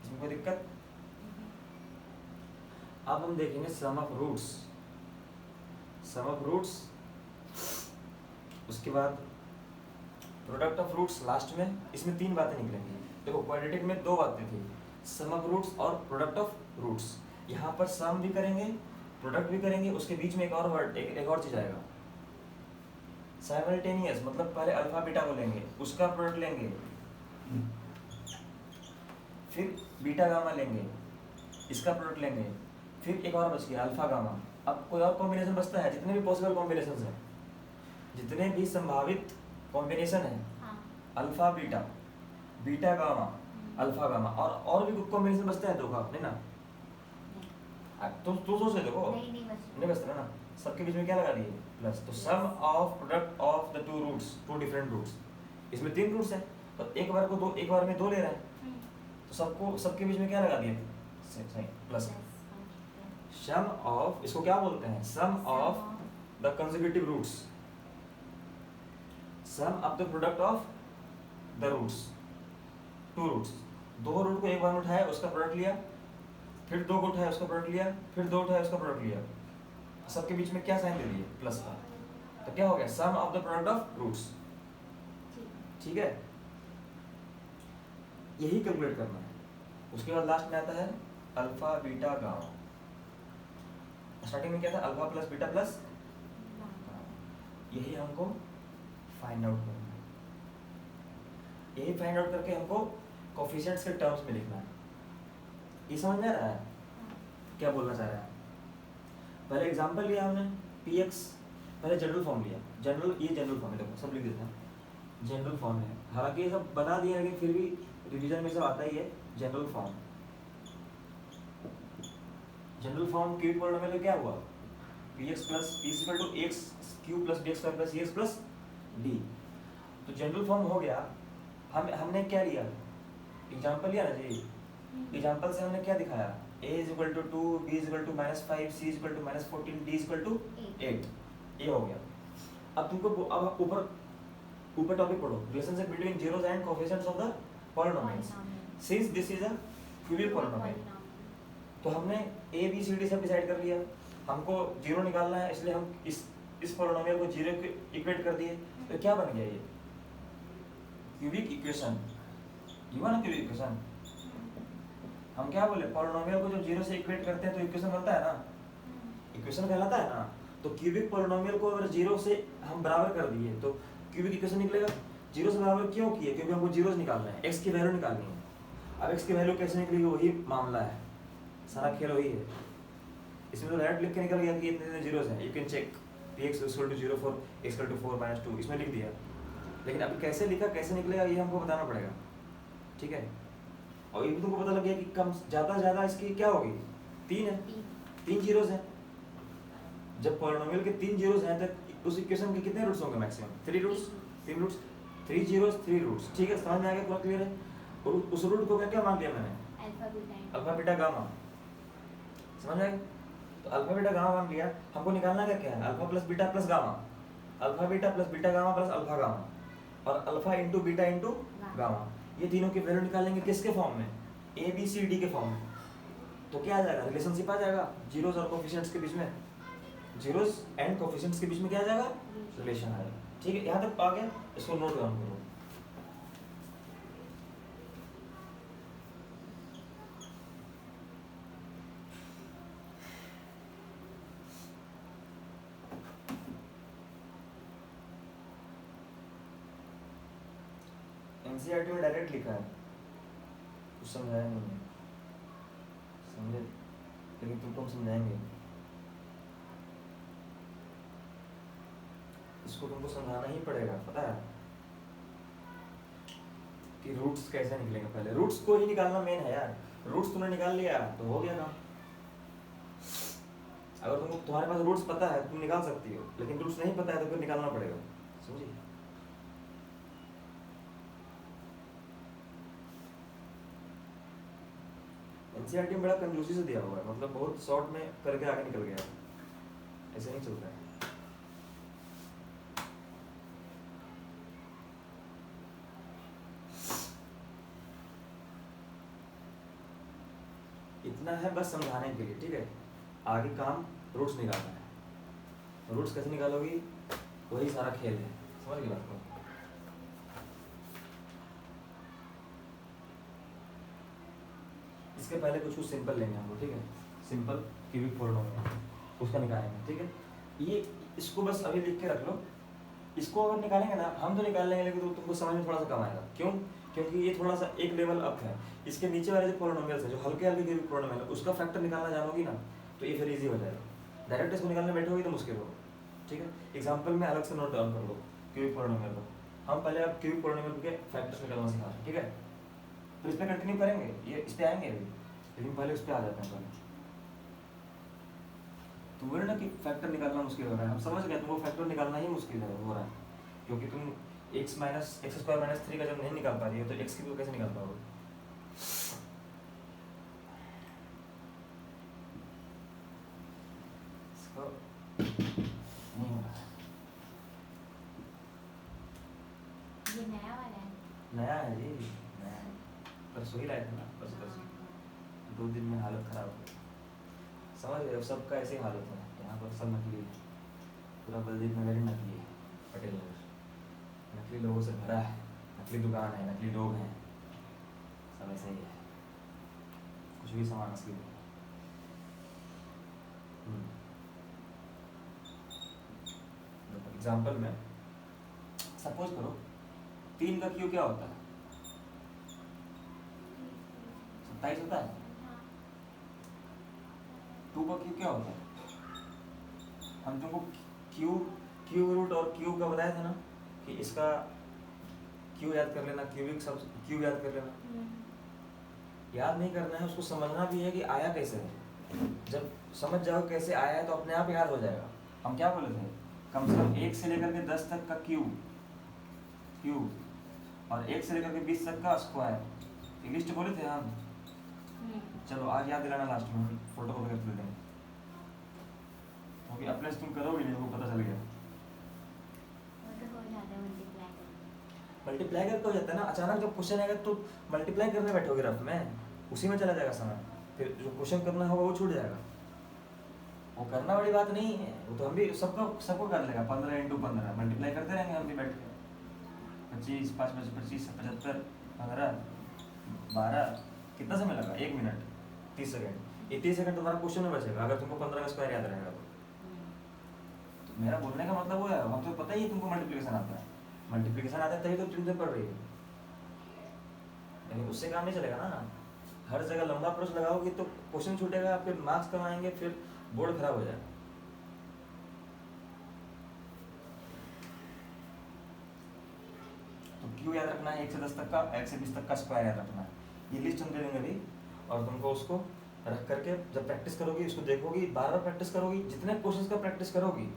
इसमें कोई दिक्कत? अब हम देखेंगे sum of roots, sum of roots, उसके बाद प्रोडक्ट ऑफ रूट्स लास्ट में। इसमें तीन बातें निकलेंगी। देखो क्वाड्रेटिक में दो बातें थी, सम ऑफ रूट्स और प्रोडक्ट ऑफ रूट्स। यहाँ पर सम भी करेंगे, प्रोडक्ट भी करेंगे, उसके बीच में एक और वर्ड, एक और चीज आएगा साइमल्टेनियस, मतलब पहले अल्फा बीटा को लेंगे, उसका प्रोडक्ट लेंगे, फिर बीटा गामा लेंगे, इसका प्रोडक्ट लेंगे, फिर एक और बच गया अल्फा गामा। अब कोई और कॉम्बिनेशन बचता है, जितने भी पॉसिबल कॉम्बिनेशन हैं, जितने भी संभावित कॉम्बिनेशन है, हाँ alpha beta, beta gamma, alpha gamma, और भी कुछ कॉम्बिनेशन बचता है दो का, नहीं ना? तो सोच ले, देखो नहीं बचता ना, सबके बीच में क्या लगा दिए, प्लस। तो sum of product of the two roots, two different roots, इसमें तीन रूट्स हैं, तो एक बार को दो, एक बार में दो ले रहे हैं, तो सबको, सबके बीच में क्या लगा दिए, सही प्लस। सम ऑफ, इसको क्या बोलते हैं, sum of the consecutive roots, sum of the product of the roots, two roots. दो रूट को एक बार में उठाया, उसका प्रोडक्ट लिया, फिर दो को उठाया, उसका प्रोडक्ट लिया, फिर दो उठाया, उसका प्रोडक्ट लिया, सबके बीच में क्या साइन दे दिए, प्लस का। तो क्या हो गया, sum of the product of roots. ठीक है, यही कैलकुलेट करना है। उसके बाद लास्ट में आता है अल्फा बीटा गामा। स्टार्टिंग में क्या था, अल्फा प्लस बीटा प्लस, यही हमको फाइंड आउट करना है। यही फाइंड आउट करके हमको कोफिशिएंट्स के टर्म्स में लिखना है। ये समझ में आ रहा है क्या बोलना चाह रहा है? पहले एग्जांपल लिया हमने px, पहले जनरल फॉर्म लिया, जनरल, ये जनरल फॉर्म है, देखो सब लिख देते हैं, जनरल फॉर्म है। हालांकि ये सब बना दिया, लेकिन फिर भी रिवीजन में सब आता ही है। General form, general form cube polynomial में क्या हुआ, px plus p equal to x cube plus bx square plus cx plus d। तो जनरल फॉर्म हो गया। हमने क्या लिया, एग्जांपल लिया ना जी, एग्जांपल से हमने क्या दिखाया, a is equal to 2, b is equal to -5, c is equal to -14, d is equal to 8। ये हो गया। अब तुमको अब ऊपर टॉपिक पढ़ो, relationship between zeros and coefficients of the polynomials since this is a cubic polynomial. तो हमने a b c d सब डिसाइड कर लिया, हमको जीरो निकालना है, इसलिए हम इस पॉलिनोमियल को जीरो के इक्वेट कर दिए। तो क्या बन गया, ये क्यूबिक इक्वेशन, ये ना क्यूबिक इक्वेशन। हम क्या बोले, पॉलिनोमियल को जब जीरो से इक्वेट करते हैं तो इक्वेशन बनता है ना, इक्वेशन कहलाता है ना। तो क्यूबिक पॉलिनोमियल को अगर जीरो से हम बराबर कर दिए तो क्यूबिक इक्वेशन निकलेगा। जीरो से बराबर क्यों किए, क्योंकि हमको जीरोस निकालना है, x की वैल्यू निकालनी है। अब x की वैल्यू कैसे निकलेगी, वही मामला है, सारा खेल वही है। इसमें तो डायरेक्ट लिख के निकल गया कि इतने जीरोस हैं, you can check px equal to 0 for x equal to 4 - 2, इसमें लिख दिया। लेकिन अब कैसे लिखा, कैसे निकलेगा, ये हमको बताना पड़ेगा। ठीक है, और ये भी तुमको पता लग गया कि कम ज़्यादा इसकी क्या होगी, 3 है, 3 जीरोस हैं। जब पॉलिनोमियल के 3 जीरोस हैं तो उस इक्वेशन के कितने रूट्स होंगे, maximum 3 roots, 3 roots, 3 zeros 3 roots. ठीक है, समझ में आ गया, पूरा क्लियर है। और उस रूट को क्या मान लिया मैंने, अल्फा बीटा गामा, समझ में? तो अल्फा बीटा गामा मान लिया। हमको निकालना क्या है, alpha plus beta plus gamma, alpha beta plus beta gamma plus alpha gamma, और alpha into beta into gamma. ये तीनों की वैल्यू निकालेंगे किसके फॉर्म में, ए बी सी डी के फॉर्म में। तो क्या आ जाएगा, रिलेशनशिप आ जाएगा जीरोस और कोएफिशिएंट्स के बीच में, जीरोस एंड कोएफिशिएंट्स के बीच में क्या आ जाएगा, रिलेशन आ जाएगा। ठीक है, यहाँ तक आ गया, इसको नोट डाउन करो। एनसीईआरटी में डायरेक्ट लिखा है, कुछ समझाया नहीं है, समझे? लेकिन तुमको हम समझाएंगे, इसको तुमको समझाना ही पड़ेगा, पता है कि रूट्स कैसे निकलेंगे। पहले रूट्स को ही निकालना मेन है यार। रूट्स तुमने निकाल लिया तो हो गया काम। अगर तुमको, तुम्हारे पास रूट्स पता है तुम निकाल सकती हो, लेकिन रूट्स नहीं पता है तो फिर निकालना पड़ेगा, समझिए? एनसीईआरटी में बड़ा कंजूसी से दिया हुआ है, मतलब बहुत शॉर्ट में करके आगे निकल गया। ऐसे नहीं चल रहा है। इतना है बस समझाने के लिए, ठीक है। आगे काम रूट्स निकालना है। रूट्स कैसे निकालोगी, वही सारा खेल है, समझ गई बात को। इसके पहले कुछ सिंपल लेंगे हम लोग, ठीक है। सिंपल क्यूबिक पॉलिनोमियल उसका निकालेंगे, ठीक है। ये इसको बस अभी लिख के रख लो। इसको अगर निकालेंगे ना, हम तो निकाल लेंगे, लेकिन तो तुमको समझ में थोड़ा सा कम आएगा। क्यों? क्योंकि ये थोड़ा सा एक लेवल अप है। इसके नीचे वाले जो पॉलिनोमियल्स है, जो हल्के हल्के क्यूबिक पॉलिनोमियल है, उसका फैक्टर निकालना जानोगी ना, तो ये फिर इजी हो जाएगा। डायरेक्ट इसको निकालने बैठोगी तो मुश्किल होगा, ठीक है। एग्जाम्पल में अलग से नोट डाउन कर लो क्यूबिक पॉलिनोमियल को। हम पहले अब क्यूबिक पॉलिनोमियल के फैक्टर्स निकालना सिखा रहे हैं, ठीक है। तो इस पर कंटिन्यू करेंगे, ये इस पर आएंगे अभी, लेकिन पहले उस पर आ जाते हैं पहले। तुम बोले ना कि फैक्टर निकालना मुश्किल हो रहा है, हम समझ गए तुमको फैक्टर निकालना ही मुश्किल हो रहा है, क्योंकि तुम x minus x square minus 3 का जब नहीं निकाल पा रही हो तो x की तो कैसे निकाल पाओगे। इसको नहीं हो रहा है। ये नया वाला है। नया है जी, नया है। परसों ही लाए थे ना, परसों 2 दिन में हालत खराब हो गई। समझ रहे हो, सबका ऐसे ही हालत है यहाँ पर, सब नकली है। पूरा बलदीप नगर ही नकली है, पटेल नगर नकली लोगों से भरा है। नकली दुकान है, नकली लोग हैं, सब ऐसे ही है। कुछ भी सामान असली नहीं। एग्जाम्पल में सपोज करो 3 का क्यू क्या होता है, 27 होता है। 2 का क्यू क्या होता है, हम तुमको क्यू रूट और क्यू का बताया था ना, कि इसका क्यू याद कर लेना, क्यूबिक सब क्यू याद कर लेना। याद नहीं करना है, उसको समझना भी है कि आया कैसे है। जब समझ जाओ कैसे आया है तो अपने आप याद हो जाएगा। हम क्या बोले थे, कम से कम 1 से लेकर के 10 तक का क्यू और 1 से लेकर के 20 तक का स्क्वायर, लिस्ट बोले थे हम। चलो आज याद दिलाना, लास्ट में फोटो कॉपी करके दे देंगे, क्योंकि अपने से तुम करोगे नहीं, तुमको पता चल गया। मल्टीप्लाई करके हो जाता है ना, अचानक जब क्वेश्चन आएगा तो मल्टीप्लाई करने बैठोगे रफ में, उसी में चला जाएगा समय, फिर जो क्वेश्चन करना होगा वो छूट जाएगा। वो करना बड़ी बात नहीं है, वो तो हम भी सबको कर लेगा। 15 × 15 मल्टीप्लाई करते रहेंगे हम भी बैठ के। 25 5 25 75 15 12, कितना समय लगा, 1 मिनट 30 सेकंड। ये 30 सेकंड तुम्हारा क्वेश्चन में बचेगा अगर तुमको 15 का स्क्वायर याद रहेगा तो। मेरा बोलने का मतलब वो है, हम तो पता ही है तुमको मल्टीप्लिकेशन आता है, मल्टीप्लिकेशन आता है तभी तो ट्रिक में पढ़ रही है, लेकिन उससे काम नहीं चलेगा ना। हर जगह लंबा अप्रोच लगाओगे तो क्वेश्चन छूटेगा, फिर मार्क्स कम आएंगे, फिर बोर्ड खराब हो जाएगा। तो क्यू याद रखना है 1 से 10 तक का, 1 से 20 तक का स्क्वायर याद रखना है। ये लिस्ट हम दे देंगे अभी, और तुमको उसको रख करके जब प्रैक्टिस करोगी, उसको देखोगी, बार बार प्रैक्टिस करोगी, जितने क्वेश्चंस का प्रैक्टिस करोगी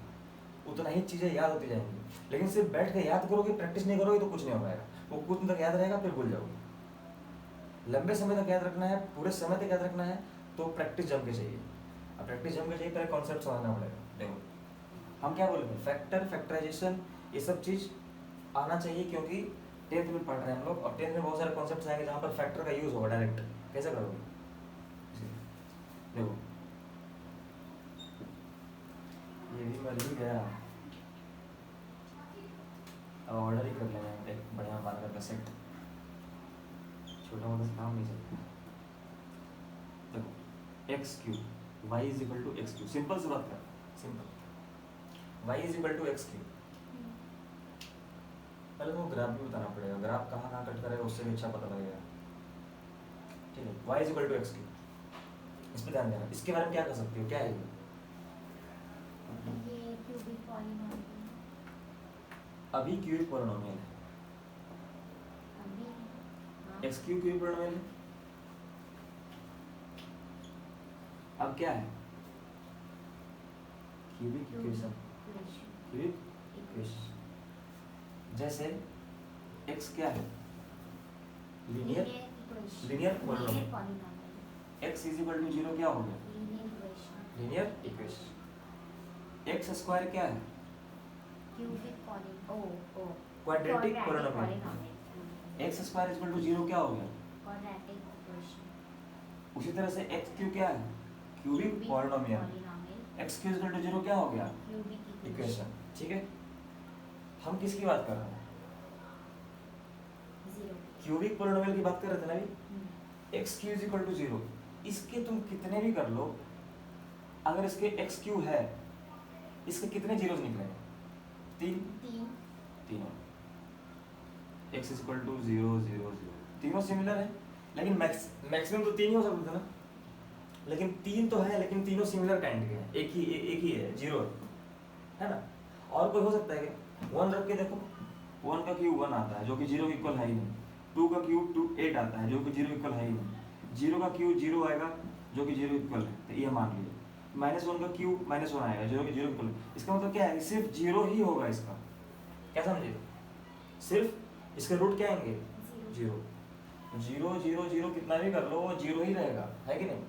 उतना ही चीज़ें याद होती जाएंगी। लेकिन सिर्फ बैठ के याद करोगे, प्रैक्टिस नहीं करोगे तो कुछ नहीं हो पाएगा। वो कुछ तक याद रहेगा, फिर भूल जाओगे। लंबे समय तक याद रखना है, पूरे समय तक याद रखना है, तो प्रैक्टिस जम के चाहिए। अब प्रैक्टिस जम के चाहिए, पहले कॉन्सेप्ट समझना पड़ेगा। देखो हम क्या बोलेंगे, फैक्टर, फैक्टराइजेशन, ये सब चीज़ आना चाहिए, क्योंकि 10th में पढ़ रहे हैं हम लोग, और 10th में बहुत सारे कॉन्सेप्ट आएंगे जहाँ पर फैक्टर का यूज़ होगा डायरेक्ट। कैसे करोगे, देखो ये भी मर ही गया। अब ऑर्डर ही कर लेंगे एक बढ़िया मार्कर का सेट, छोटा मोटा काम नहीं चलता। देखो x³ y = x³, सिंपल से बात कर, सिंपल y = x³। पहले तो ग्राफ भी बताना पड़ेगा, ग्राफ कहाँ कट करेगा उससे भी अच्छा पता लगेगा, ठीक है। y = x³, इस पर ध्यान देना। इसके बारे में क्या कर सकते हो, क्या है ये क्यूबिक पॉलिनोमियल। अभी क्यूबिक पॉलिनोमियल है, अभी x³ क्यूबिक पॉलिनोमियल है। अब क्या है, क्यूबिक इक्वेशन, क्यूबिक इक्वेशन। जैसे x क्या है, लीनियर पॉलिनोमियल। x = 0 क्या हो गया, लीनियर इक्वेशन। एक्स स्क्वायर क्या है? क्यूबिक पॉलिन ओ quadratic polynomial. X square equal to 0 क्या हो गया? Quadratic equation. उसी तरह से एक्स क्यू क्या है? Cubic polynomial. X cube equal to 0 क्या हो गया? Cubic equation. ठीक है, हम किसकी बात कर रहे हैं? जीरो। क्यूबिक पोलिनोमियल की बात कर रहे थे ना अभी। X cube is equal to 0, इसके तुम कितने भी कर लो, अगर इसके एक्स क्यू है, इसके कितने जीरोस निकलेंगे? 3 तीनों। एक्स इज इक्वल टू 0 0 0 तीनों सिमिलर है, लेकिन मैक्सिमम तो 3 ही हो सकते थे ना, लेकिन 3 तो है, लेकिन तीनों सिमिलर काइंड के हैं, एक ही है, 0 है ना। और कोई हो सकता है क्या? 1 रख के देखो, 1 का क्यूब 1 आता है जो कि 0 इक्वल है ही नहीं। 2 का क्यूब 8 आता है जो कि 0 इक्वल है ही नहीं। 0 का क्यूब 0 आएगा जो कि 0 इक्वल है, तो ये मान लीजिए। -1 का क्यूब -1 आएगा जो कि 0 इक्वल है। इसका मतलब क्या है? सिर्फ 0 ही होगा इसका। क्या समझे? सिर्फ इसके रूट क्या आएंगे? 0 0 0 0 कितना भी कर लो वो 0 ही रहेगा, है कि नहीं?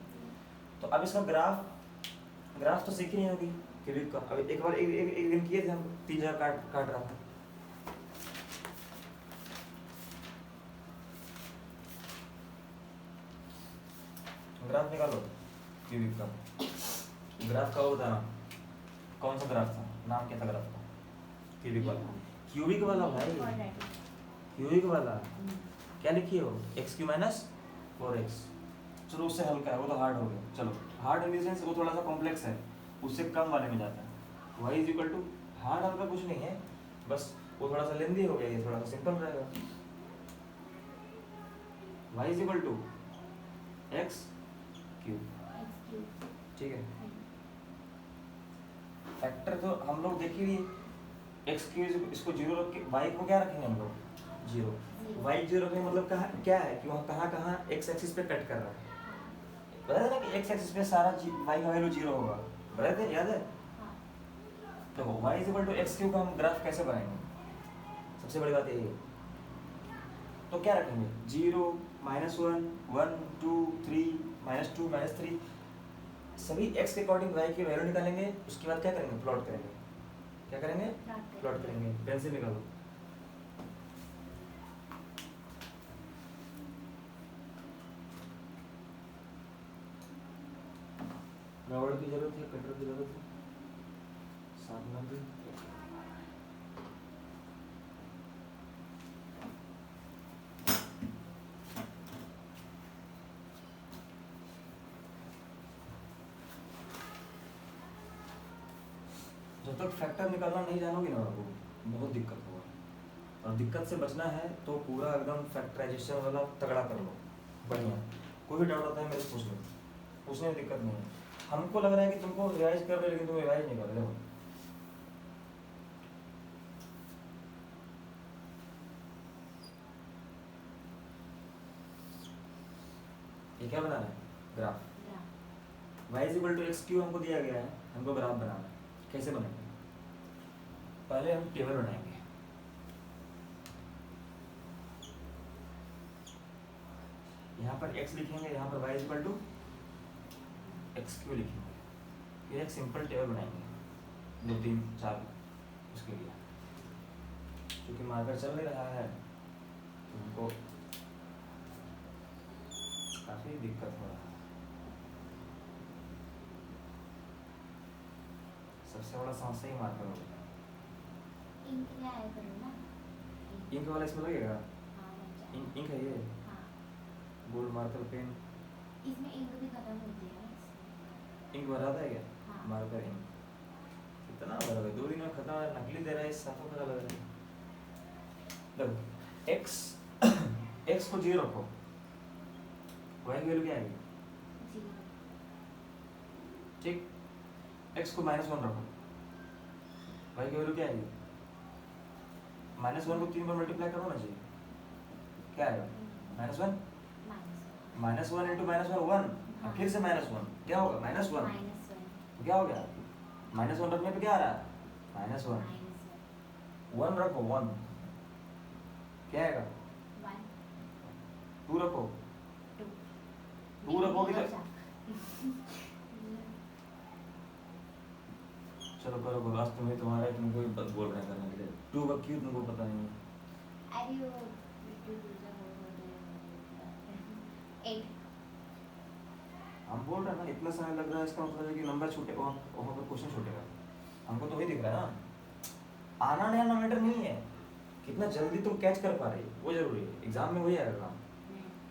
तो अब इसका ग्राफ तो सीखी नहीं होगी क्यूबिक का। अब एक बार एक दिन किए थे हम, 3 जगह काट रहा था। ग्राफ निकालो क्यूबिक का। ग्राफ का वो बताना, कौन सा ग्राफ था? नाम क्या था ग्राफ का? क्यूबिक वाला। क्यूबिक वाला भाई, क्यूबिक वाला। क्या लिखिए हो? X Q minus 4x। चलो उससे हल्का है, वो तो हार्ड हो गया। चलो हार्ड इन द सेंस वो थोड़ा सा कॉम्प्लेक्स है, उससे कम वाले में जाता है। y is equal to hard हल्का कुछ नहीं है, बस वो थोड़ा सा लेंदी हो गया, ये थोड़ा सा सिंपल रहेगा। y is equal to x cube. ठीक है, फैक्टर तो हम लोग देख ही लिए। एक्स क्यूब इसको 0 रख के y को क्या रखेंगे हम लोग? 0। y 0 रखने मतलब क्या है कि वहाँ कहाँ एक्स एक्सिस पे कट कर रहा है। पता है ना कि एक्स एक्सिस पे सारा y का वैल्यू 0 होगा, पता है? याद है? तो y is equal to x cube का हम ग्राफ कैसे बनाएंगे? सबसे बड़ी बात यही है। तो क्या रखेंगे? 0 -1 1 2 3 -2 -3 सभी x के अकॉर्डिंग y की वैल्यू निकालेंगे। उसके बाद क्या करेंगे? प्लॉट करेंगे। क्या करेंगे? प्लॉट करेंगे। पेन से निकालो। रबड़ की जरूरत है, कटर की जरूरत है, शार्पनर की। जब तक फैक्टर निकालना नहीं जानोगे ना बाबू, बहुत दिक्कत होगा। और दिक्कत से बचना है तो पूरा एकदम फैक्टराइजेशन वाला तगड़ा कर लो, बढ़िया। कोई भी डाउट आता है मेरे से पूछ लो, पूछने में दिक्कत नहीं है। हमको लग रहा है कि तुमको रिवाइज कर रहे हो, लेकिन तुम रिवाइज नहीं कर रहे हो। ये क्या बनाना है? Graph. y is equal to x cube हमको दिया गया है, हमको ग्राफ बनाना है। कैसे बनाएंगे? पहले हम टेबल बनाएंगे। यहाँ पर x लिखेंगे, यहाँ पर y is equal to x cube लिखेंगे। फिर एक सिंपल टेबल बनाएंगे 2 3 4 उसके लिए। क्योंकि मार्कर चल नहीं रहा है तो हमको काफ़ी दिक्कत हो रहा है। सबसे बड़ा समस्या ही मार्कर हो गया। इंक ले आया करो ना। इंक वाला इसमें लगेगा? हाँ, लग जाएगा। इंक है ये, हाँ, गोल्ड मार्कर पेन। इसमें इंक भी खत्म होती है इसलिए। इंक भरा था क्या? हाँ। मार्कर इंक कितना भरा है? 2 दिन में खत्म है, नकली दे रहा है, साफा पता लग रहा है। देखो एक्स को 0 रखो, y की वैल्यू क्या आएगी? 0। ठीक। x को -1 रखो, y की वैल्यू क्या आएगी? -1 को 3 बार मल्टीप्लाई करो ना जी, क्या आएगा? -1 -1 इंटू -1 1, हाँ। फिर से -1 क्या होगा? -1 तो क्या हो गया? -1 रखने पे क्या आ रहा है? -1 1 रखो 1 क्या आएगा? 2 रखो, 2 रखोगे तो चलो करो करो, आज तुम्हें तुम्हारा तुमको ही बोल रहे हैं करने के लिए। 2 का क्यूब तुमको पता नहीं है। अरे वो 2 दूसरा बोल रहे हैं 8 हम बोल रहे हैं ना इतना समय लग रहा है, इसका मतलब है कि नंबर छूटेगा, वहाँ पर क्वेश्चन छूटेगा। हमको तो वही दिख रहा है ना, आना नया मैटर नहीं है, कितना जल्दी तुम कैच कर पा रही है वो जरूरी है। एग्जाम में वही आएगा काम।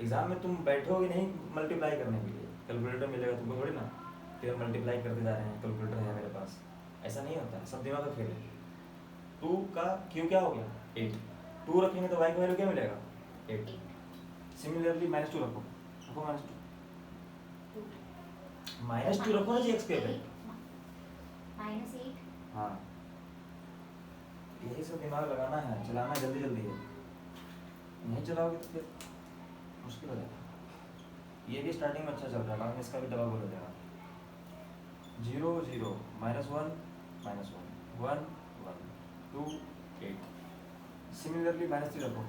एग्जाम में तुम बैठोगे नहीं मल्टीप्लाई करने के लिए, कैलकुलेटर मिलेगा तुमको थोड़ी ना, फिर मल्टीप्लाई करते जा रहे हैं, कैलकुलेटर है मेरे पास, ऐसा नहीं होता है, सब दिमाग का खेल है। 2 का क्यू क्या हो गया 8, 2 रखेंगे तो y का वैल्यू क्या मिलेगा 8। सिमिलरली -2 रखो, रखो -2 रखो ना जी x के पे। -8 हाँ यही सब दिमाग लगाना है, चलाना जल्दी जल्दी है, नहीं चलाओगे तो फिर मुश्किल हो जाएगा। ये भी स्टार्टिंग में अच्छा चल रहा है, बाद में इसका भी डबल हो जाएगा। 0 0 -1 -1 1 1 2 8। सिमिलरली -3 रखो,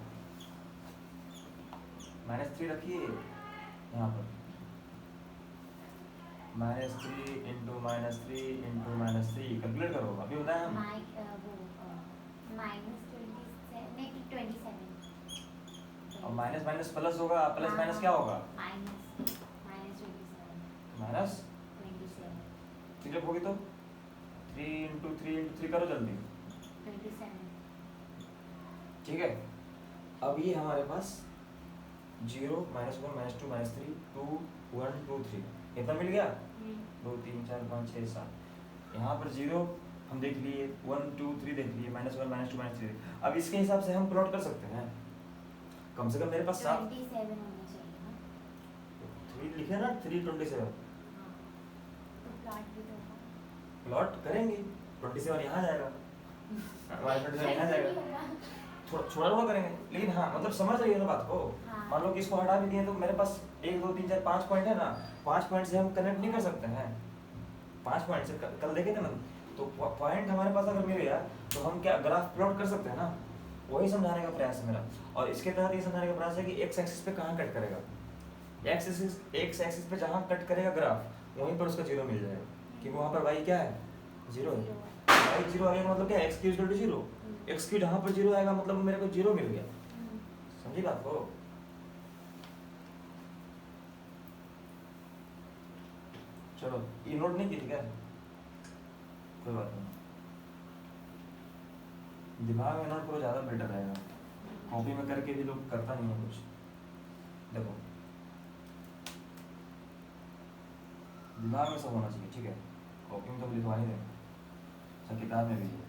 -3 रखिए यहाँ पर, -3 इंटू -3 इंटू -3 कैलकुलेट करो, अभी बताया हम। -27 और माइनस माइनस प्लस होगा, प्लस माइनस क्या होगा माइनस। 3 जब होगी तो 3 इंटू 3 करो जल्दी, 27 ठीक है। अब ये हमारे पास 0 -1 -2 -3 2 1 2 3 इतना मिल गया। 2 3 4 5 6 7 यहाँ पर 0 हम देख लिए, 1 2 3 देख लिए, -1 -2 -3। अब इसके हिसाब से हम प्लॉट कर सकते हैं, कम से कम मेरे पास 7 27 होना चाहिए ना। 3 लिखे ना, 3 27 हाँ, तो प्लॉट भी तो होगा। प्लॉट करेंगे, 27 यहाँ जाएगा, हमारा 27 यहाँ जाएगा, थोड़ा थोड़ा करेंगे, लेकिन हाँ मतलब समझ रही है ना बात को। हाँ। मान लो कि इसको हटा भी दिए तो मेरे पास 1 2 3 4 5 पॉइंट है ना, 5 पॉइंट से हम कनेक्ट नहीं कर सकते हैं, 5 पॉइंट से कल देखे थे ना, तो पॉइंट हमारे पास अगर मिल गया तो हम क्या ग्राफ प्लॉट कर सकते हैं ना, वही समझाने का प्रयास है मेरा। और इसके तहत ये समझाने का प्रयास है कि एक्स एक्सिस पे कहाँ कट करेगा, एक्स एक्सिस पे जहाँ कट करेगा ग्राफ वहीं पर उसका 0 मिल जाएगा, क्योंकि वहाँ पर वाई क्या है 0 है, वाई 0 आ गया मतलब क्या x cube equal to 0, x cube जहाँ पर 0 आएगा मतलब मेरे को 0 मिल गया, समझी बात को। चलो ये नोट नहीं की थी क्या, कोई बात नहीं, दिमाग में नोट करो ज़्यादा बेटर रहेगा, कॉपी में करके भी लोग करता नहीं है कुछ। देखो दिमाग में सब होना चाहिए, ठीक है, कॉपी में तो लिखवा ही देंगे, सब किताब में भी है।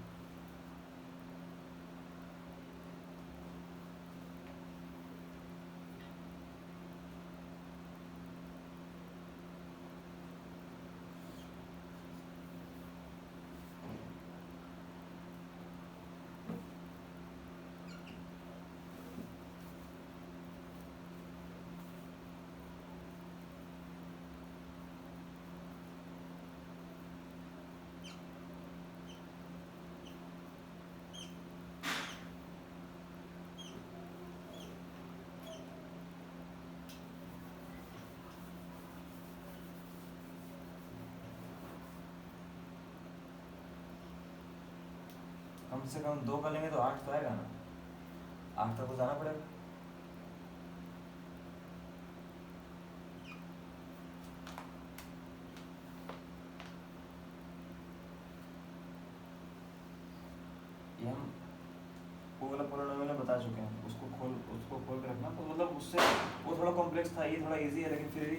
कम से कम 2 का लेंगे तो 8 तो आएगा ना, 8 तक तो जाना पड़ेगा। ये हम पूरा पोलिनोमियल में बता चुके हैं, उसको खोल के रखना, तो मतलब उससे वो थोड़ा कॉम्प्लेक्स था, ये थोड़ा इजी है, लेकिन फिर भी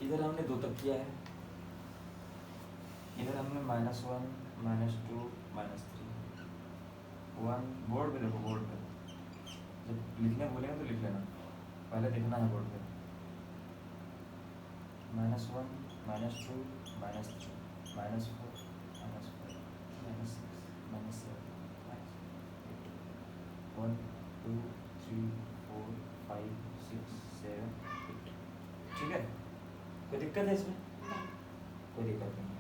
इधर हमने 2 तक किया है, इधर हमने -1 -2 -3 1 बोर्ड पे देखो, बोर्ड पे जब लिखने बोलेंगे तो लिख लेना, पहले देखना है बोर्ड पे, -1 -2 -3 -4 -5 -6 -7 1 2 3 4 5 6 7 8, ठीक है। कोई दिक्कत है इसमें, कोई दिक्कत नहीं है।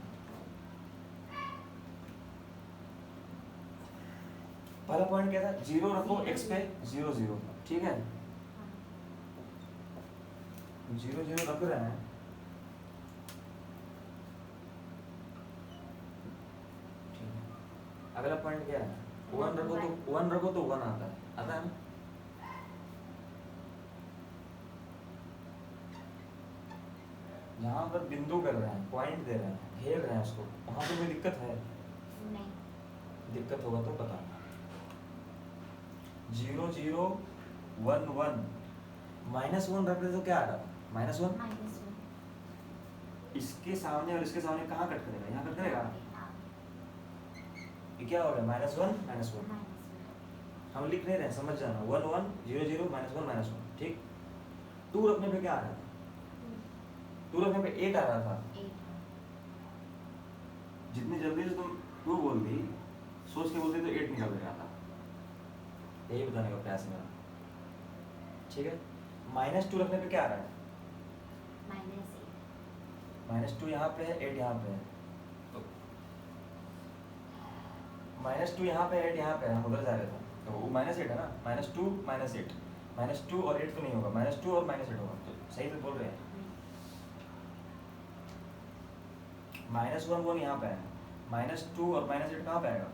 पहला पॉइंट क्या था, 0 रखो x पे 0 0, ठीक है। 0 0 रख रहे हैं। ठीक है, अगला पॉइंट क्या है? 1 रखो तो 1 आता है ना? जहाँ पर बिंदु कर रहे हैं, पॉइंट दे रहे हैं, घेर रहे हैं उसको, वहाँ पे कोई दिक्कत है? नहीं। दिक्कत होगा तो बताना। 0 0 1 1 -1 रख दे तो क्या आ रहा था? -1। -1 इसके सामने और इसके सामने कहाँ कट करेगा? यहाँ कट करेगा। हाँ, ये क्या हो गया? -1 -1। -1 हम लिख नहीं रहे हैं, समझ जाना। 1 1 0 0 -1 -1। ठीक, 2 रखने पे क्या आ रहा था? 2 रखने पे 8 आ रहा था। 8 जितनी जल्दी से तुम 2 बोल दी, सोच के बोलती तो 8 निकल गया था। यही बताने का प्रयास है मेरा। ठीक है, -2 रखने पे क्या आ रहा है? -2 यहाँ पे है, 8 यहाँ पे है। तो -2 यहाँ पे, 8 यहाँ पे है, हम उधर जा रहे थे तो वो -8 है ना। -2 -8, -2 और 8 तो नहीं होगा, -2 और -8 होगा। तो सही तो बोल रहे हैं। -1 1 यहाँ पे है, -2 और -8 कहाँ पे आएगा?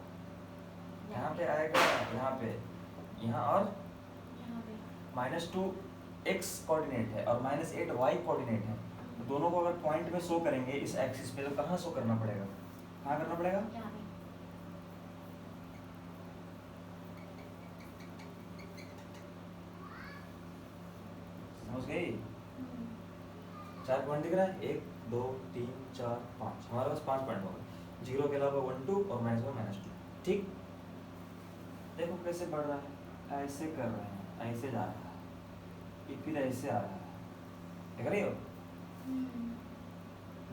यहाँ पे आएगा, यहाँ पे, यहाँ और -2 x कोऑर्डिनेट है और -8 y कोऑर्डिनेट है। तो दोनों को अगर पॉइंट में शो करेंगे इस एक्सिस पे, तो कहाँ शो करना पड़ेगा? कहाँ करना पड़ेगा? समझ गई? 4 पॉइंट दिख रहा है, 1 2 3 4 5, हमारे पास 5 पॉइंट होगा। 0 के अलावा 1 2 और -1 -2। ठीक, देखो कैसे बढ़ रहा है, ऐसे कर रहे हैं, ऐसे जा रहा है, ये फिर ऐसे आ रहा है। देख रही हो?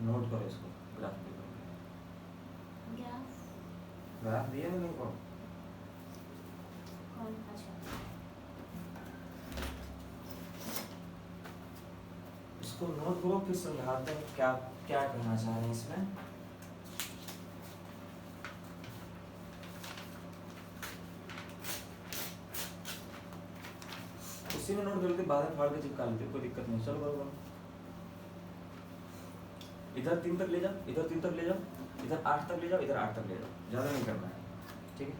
नोट करो इसको, ग्राफ पे ग्राफ दिया है तुमको। इसको नोट करो, फिर समझाते हैं क्या क्या करना चाह रहे हैं इसमें। उसी में नोट कर लेते, बाद में फाड़ के चिपका लेते, कोई दिक्कत नहीं। चलो करो। इधर 3 तक ले जाओ, इधर 3 तक ले जाओ, इधर 8 तक ले जाओ, इधर 8 तक ले जाओ, ज़्यादा नहीं करना है। ठीक है।